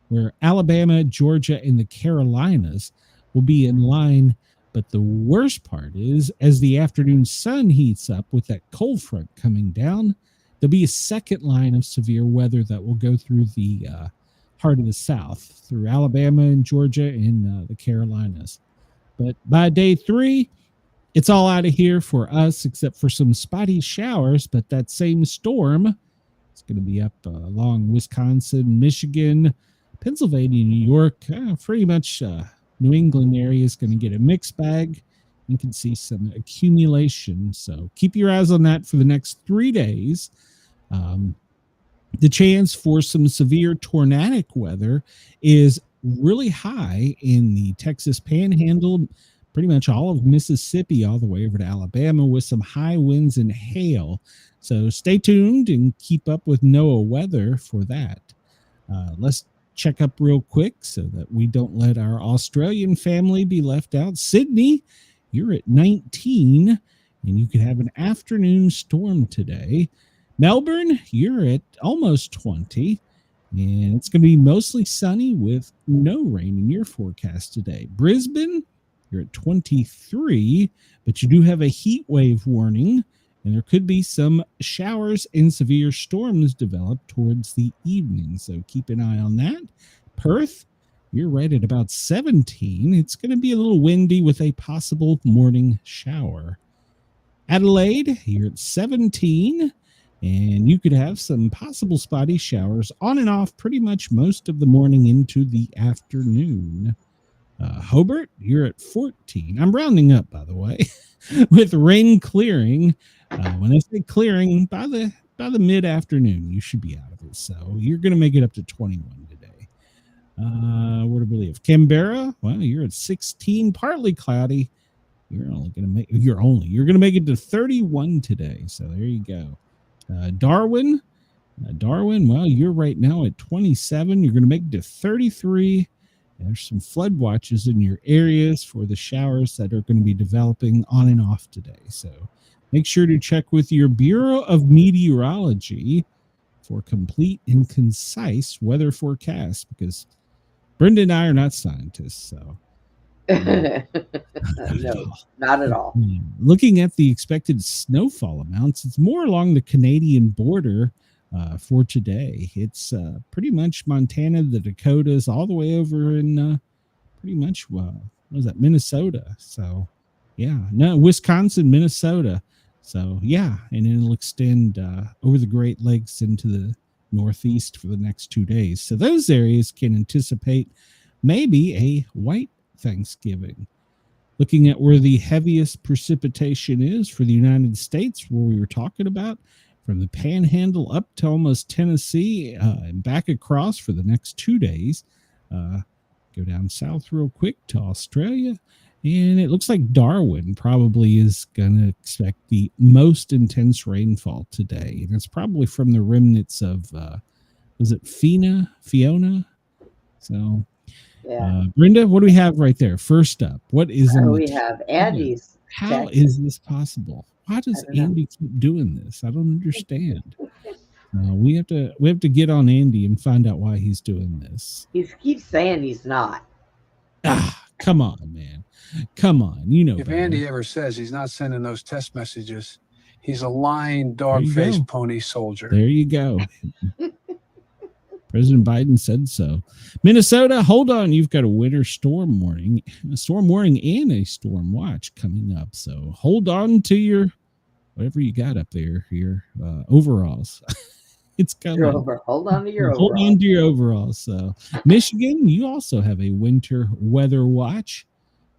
where Alabama, Georgia, and the Carolinas will be in line. But the worst part is, as the afternoon sun heats up with that cold front coming down, there'll be a second line of severe weather that will go through the heart of the South, through Alabama and Georgia and the Carolinas. But by day 3, it's all out of here for us, except for some spotty showers. But that same storm is going to be up along Wisconsin, Michigan, Pennsylvania, New York. Pretty much New England area is going to get a mixed bag. You can see some accumulation. So keep your eyes on that for the next 3 days. The chance for some severe tornadic weather is really high in the Texas Panhandle, pretty much all of Mississippi, all the way over to Alabama, with some high winds and hail. So stay tuned and keep up with NOAA weather for that. Let's check up real quick so that we don't let our Australian family be left out. Sydney, you're at 19, and you could have an afternoon storm today. Melbourne, you're at almost 20, and it's going to be mostly sunny with no rain in your forecast today. Brisbane, you're at 23, but you do have a heat wave warning, and there could be some showers and severe storms develop towards the evening, so keep an eye on that. Perth, you're right at about 17. It's going to be a little windy with a possible morning shower. Adelaide, you're at 17, and you could have some possible spotty showers on and off pretty much most of the morning into the afternoon. Hobart, you're at 14. I'm rounding up, by the way, with rain clearing. When I say clearing, by the mid-afternoon, you should be out of it. So you're going to make it up to 21 today. Where do we live? Canberra, well, you're at 16, partly cloudy. You're going to make it to 31 today. So there you go. Darwin, well, you're right now at 27. You're going to make it to 33. There's some flood watches in your areas for the showers that are going to be developing on and off today. So make sure to check with your Bureau of Meteorology for complete and concise weather forecasts, because Brenda and I are not scientists. So No, not at all. Looking at the expected snowfall amounts, it's more along the Canadian border for today. It's pretty much Montana, the Dakotas, all the way over in pretty much, what was that, Minnesota. So, yeah, no, Wisconsin, Minnesota. So, yeah, and it'll extend over the Great Lakes into the Northeast for the next 2 days. So those areas can anticipate maybe a white Thanksgiving. Looking at where the heaviest precipitation is for the United States, where we were talking about, from the Panhandle up to almost Tennessee and back across for the next 2 days. Go down south real quick to Australia. And it looks like Darwin probably is going to expect the most intense rainfall today. And it's probably from the remnants of, was it Fiona? So, Yeah. Brenda, what do we have right there? First up, what is we have Andy's. How is this possible? Why does Andy keep doing this? I don't understand. We have to get on Andy and find out why he's doing this. He keeps saying he's not. Come on, man. Come on. You know, if better. Andy ever says he's not sending those test messages, he's a lying dog-faced pony soldier. There you go. President Biden said so. Minnesota, hold on. You've got a winter storm warning and a storm watch coming up. So hold on to your, whatever you got up there, your overalls. It's coming. Hold on to your overalls. Hold on to your overalls. So Michigan, you also have a winter weather watch.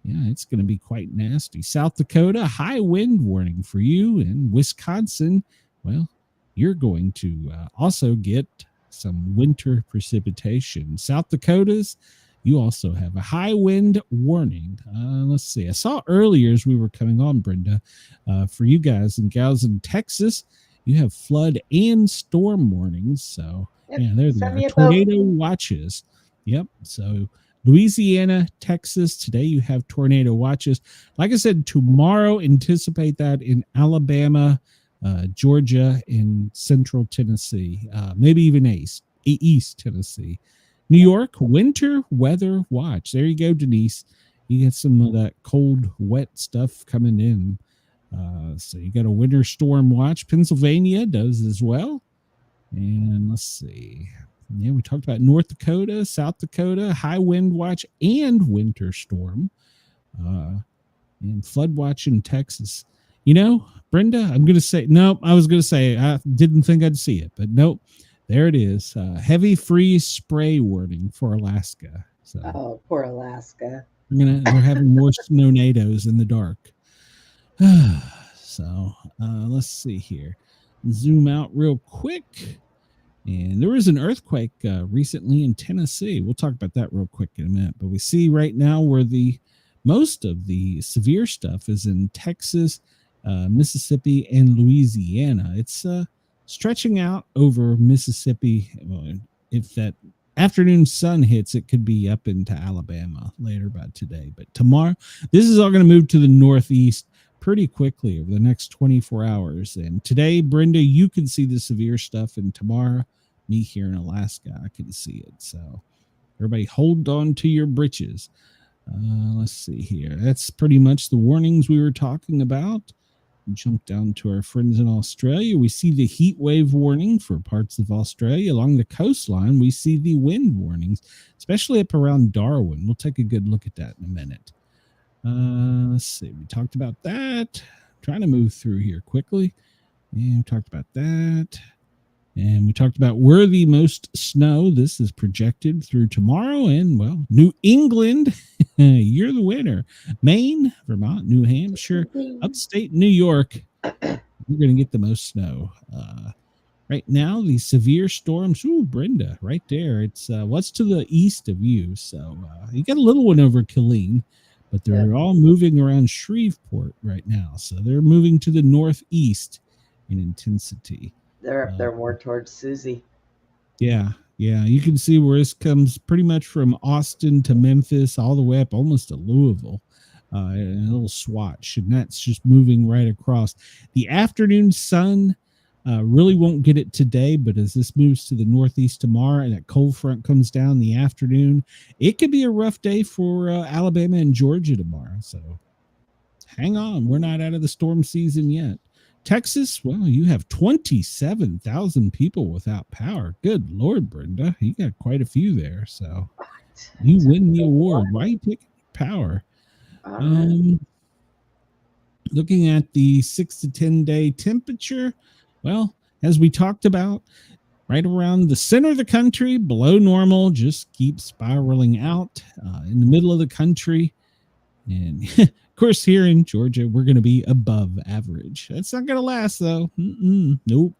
Yeah, it's going to be quite nasty. South Dakota, high wind warning for you. And Wisconsin, well, you're going to also get some winter precipitation. South Dakotas, you also have a high wind warning. Let's see. I saw earlier as we were coming on, Brenda, for you guys and gals in Texas, you have flood and storm warnings. So, Yep, yeah, there they send are. me a Tornado watches. Yep. So, Louisiana, Texas, today you have tornado watches. Like I said, tomorrow, anticipate that in Alabama, Georgia, and Central Tennessee, maybe even East Tennessee. New York, winter weather watch. There you go, Denise. You get some of that cold, wet stuff coming in. So you got a winter storm watch. Pennsylvania does as well. And let's see. Yeah, we talked about North Dakota, South Dakota, high wind watch and winter storm. And flood watch in Texas. You know, Brenda, I'm going to say, nope, I was going to say, I didn't think I'd see it, but nope. There it is. Heavy freeze spray warning for Alaska. So, Oh, poor Alaska. we're having more snow-nados in the dark. So let's see here. Zoom out real quick. And there was an earthquake recently in Tennessee. We'll talk about that real quick in a minute. But we see right now where most of the severe stuff is in Texas, Mississippi, and Louisiana. It's stretching out over Mississippi. Well, if that afternoon sun hits, it could be up into Alabama later by today. But tomorrow, this is all going to move to the northeast pretty quickly over the next 24 hours. And today, Brenda, you can see the severe stuff. And tomorrow, me here in Alaska, I can see it. So everybody hold on to your britches. Let's see here. That's pretty much the warnings we were talking about. Jump down to our friends in Australia. We see the heat wave warning for parts of Australia. Along the coastline, we see the wind warnings, especially up around Darwin. We'll take a good look at that in a minute. Let's see. We talked about that. Trying to move through here quickly. And we talked about that. And we talked about where the most snow. This is projected through tomorrow. And, well, New England, you're the winner. Maine, Vermont, New Hampshire, upstate New York, you're going to get the most snow. Right now, the severe storms, ooh, Brenda, right there. It's what's to the east of you. So you got a little one over Killeen, but they're all moving around Shreveport right now. So they're moving to the northeast in intensity. They're more towards Susie. Yeah. You can see where this comes pretty much from Austin to Memphis, all the way up almost to Louisville, a little swatch, and that's just moving right across. The afternoon sun really won't get it today, but as this moves to the northeast tomorrow and that cold front comes down in the afternoon, it could be a rough day for Alabama and Georgia tomorrow. So hang on, we're not out of the storm season yet. Texas, well, you have 27,000 people without power. Good Lord, Brenda. You got quite a few there. So you win the award. Why are you picking power? Looking at the 6 to 10 day temperature, well, as we talked about, right around the center of the country, below normal, just keep spiraling out. In the middle of the country, and of course, here in Georgia, we're going to be above average. That's not going to last, though. Nope.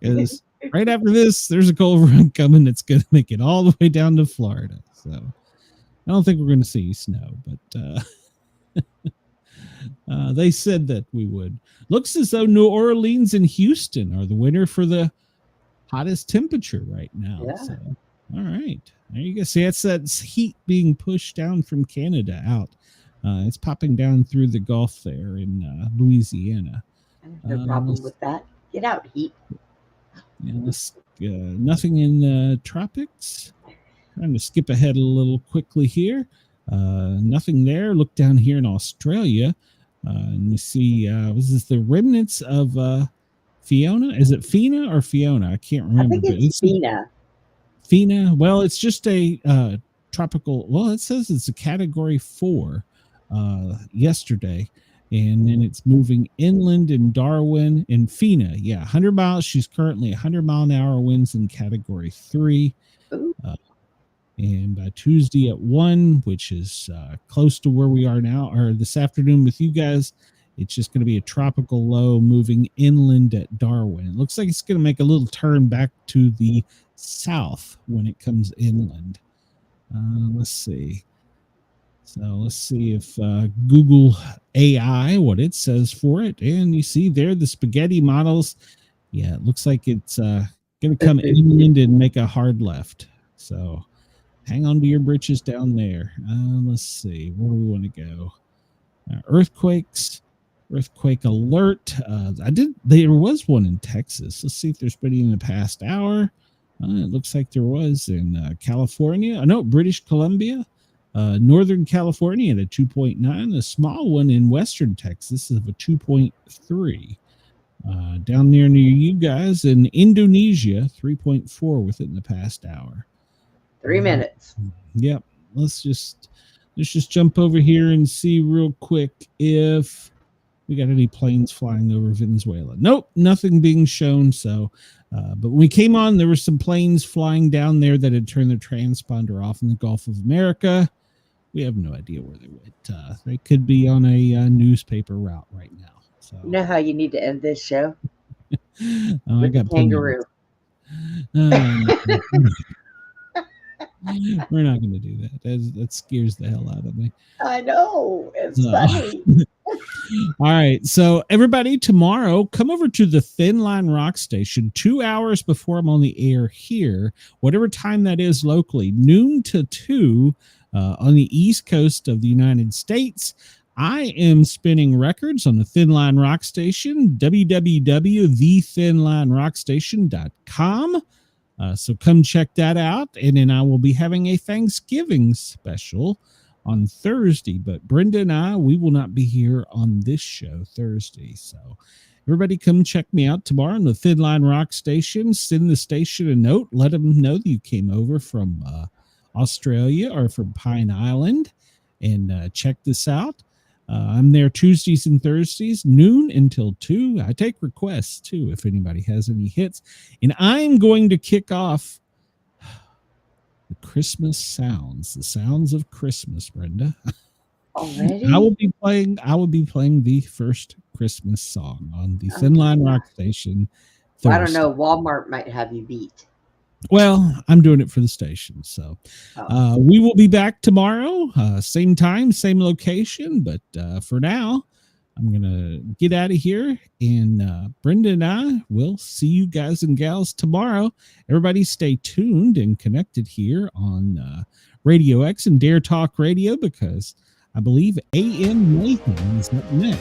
Because right after this, there's a cold front coming that's going to make it all the way down to Florida. So I don't think we're going to see snow, but they said that we would. Looks as though New Orleans and Houston are the winner for the hottest temperature right now. Yeah. So, all right. There you go. See, that's that heat being pushed down from Canada out. It's popping down through the Gulf there in Louisiana. No problem with that. Get out, heat. Yeah, nothing in the tropics. Trying to skip ahead a little quickly here. Nothing there. Look down here in Australia. And we see, was this the remnants of Fiona? Is it Fina or Fiona? I can't remember. I think it's Fina. Fina. Well, it's just a tropical. Well, it says it's a category 4 yesterday, and then it's moving inland in Darwin and Fina. Yeah, 100 miles. She's currently 100-mile-an-hour winds in category 3. And by Tuesday at 1, which is close to where we are now, or this afternoon with you guys, It's just going to be a tropical low moving inland at Darwin. It looks like it's going to make a little turn back to the south when it comes inland. Let's see. So let's see if Google AI, what it says for it. And you see there the spaghetti models. Yeah, it looks like it's going to come inland and make a hard left. So hang on to your britches down there. Let's see. Where do we want to go? Earthquakes. Earthquake alert. There was one in Texas. Let's see if there's been in the past hour. It looks like there was in California. No, British Columbia. Northern California at a 2.9, a small one in Western Texas of a 2.3. Down there near you guys in Indonesia, 3.4 within the past hour. 3 minutes. Yep. Let's just jump over here and see real quick if we got any planes flying over Venezuela. Nope, nothing being shown. So, but when we came on, there were some planes flying down there that had turned their transponder off in the Gulf of America. We have no idea where they went. They could be on a newspaper route right now. So, You know how you need to end this show? I With the got plenty of- kangaroo. We're not going to do that. That scares the hell out of me. I know. It's No. funny. All right. So everybody, tomorrow, come over to the Thin Line Rock Station 2 hours before I'm on the air here, whatever time that is locally, noon to 2 on the East Coast of the United States. I am spinning records on the Thin Line Rock Station, www.thethinlinerockstation.com. So come check that out. And then I will be having a Thanksgiving special on Thursday. But Brenda and I, we will not be here on this show Thursday. So everybody come check me out tomorrow on the Thin Line Rock Station. Send the station a note. Let them know that you came over from Australia or from Pine Island. And check this out. I'm there Tuesdays and Thursdays, noon until 2. I take requests, too, if anybody has any hits. And I'm going to kick off the Christmas sounds, the sounds of Christmas, Brenda. Already? I will be playing the first Christmas song on the Thin Line Rock Station Thursday. I don't know. Walmart might have you beat. Well, I'm doing it for the station. So we will be back tomorrow, same time, same location. But for now, I'm going to get out of here. And Brenda and I will see you guys and gals tomorrow. Everybody stay tuned and connected here on Radio X and Dare Talk Radio, because I believe AM Mayhem is up next.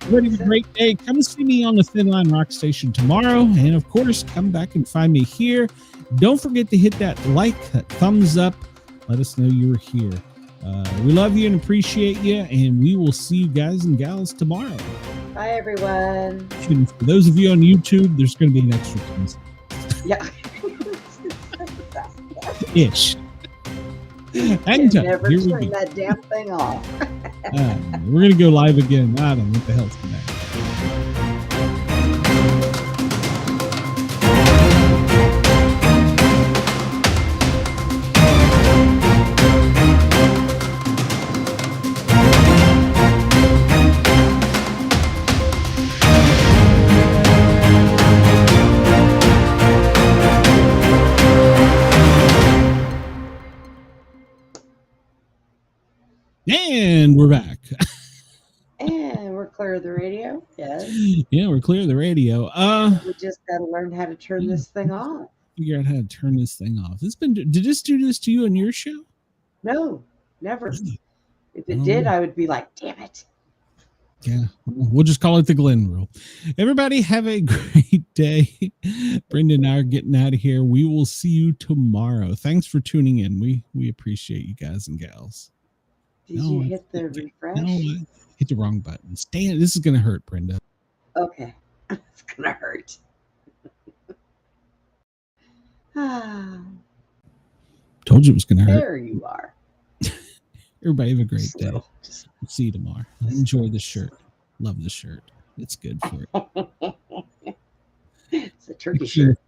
Everybody have a great day. Come see me on the Thin Line Rock Station tomorrow. And of course, come back and find me here. Don't forget to hit that like, that thumbs up. Let us know you were here. We love you and appreciate you. And we will see you guys and gals tomorrow. Bye, everyone. And for those of you on YouTube, there's going to be an extra things. Yeah. Ish. And never Here we turn go. that damn thing off. We're going to go live again. I don't know what the hell's going to happen. And we're back. And we're clear of the radio. Yes. Yeah, we're clear of the radio. We just got to learn how to turn this thing off. Figure out how to turn this thing off. Did this do this to you on your show? No, never. If it Oh. did, I would be like, damn it. Yeah, we'll just call it the Glenn rule. Everybody have a great day. Brenda and I are getting out of here. We will see you tomorrow. Thanks for tuning in. We appreciate you guys and gals. Did No, you I hit the refresh? No, I hit the wrong button. Stand. This is going to hurt, Brenda. Okay. It's going to hurt. Told you it was going to hurt. There you are. Everybody have a great day. So, See you tomorrow. Enjoy the shirt. Love the shirt. It's good for it. it's a turkey shirt.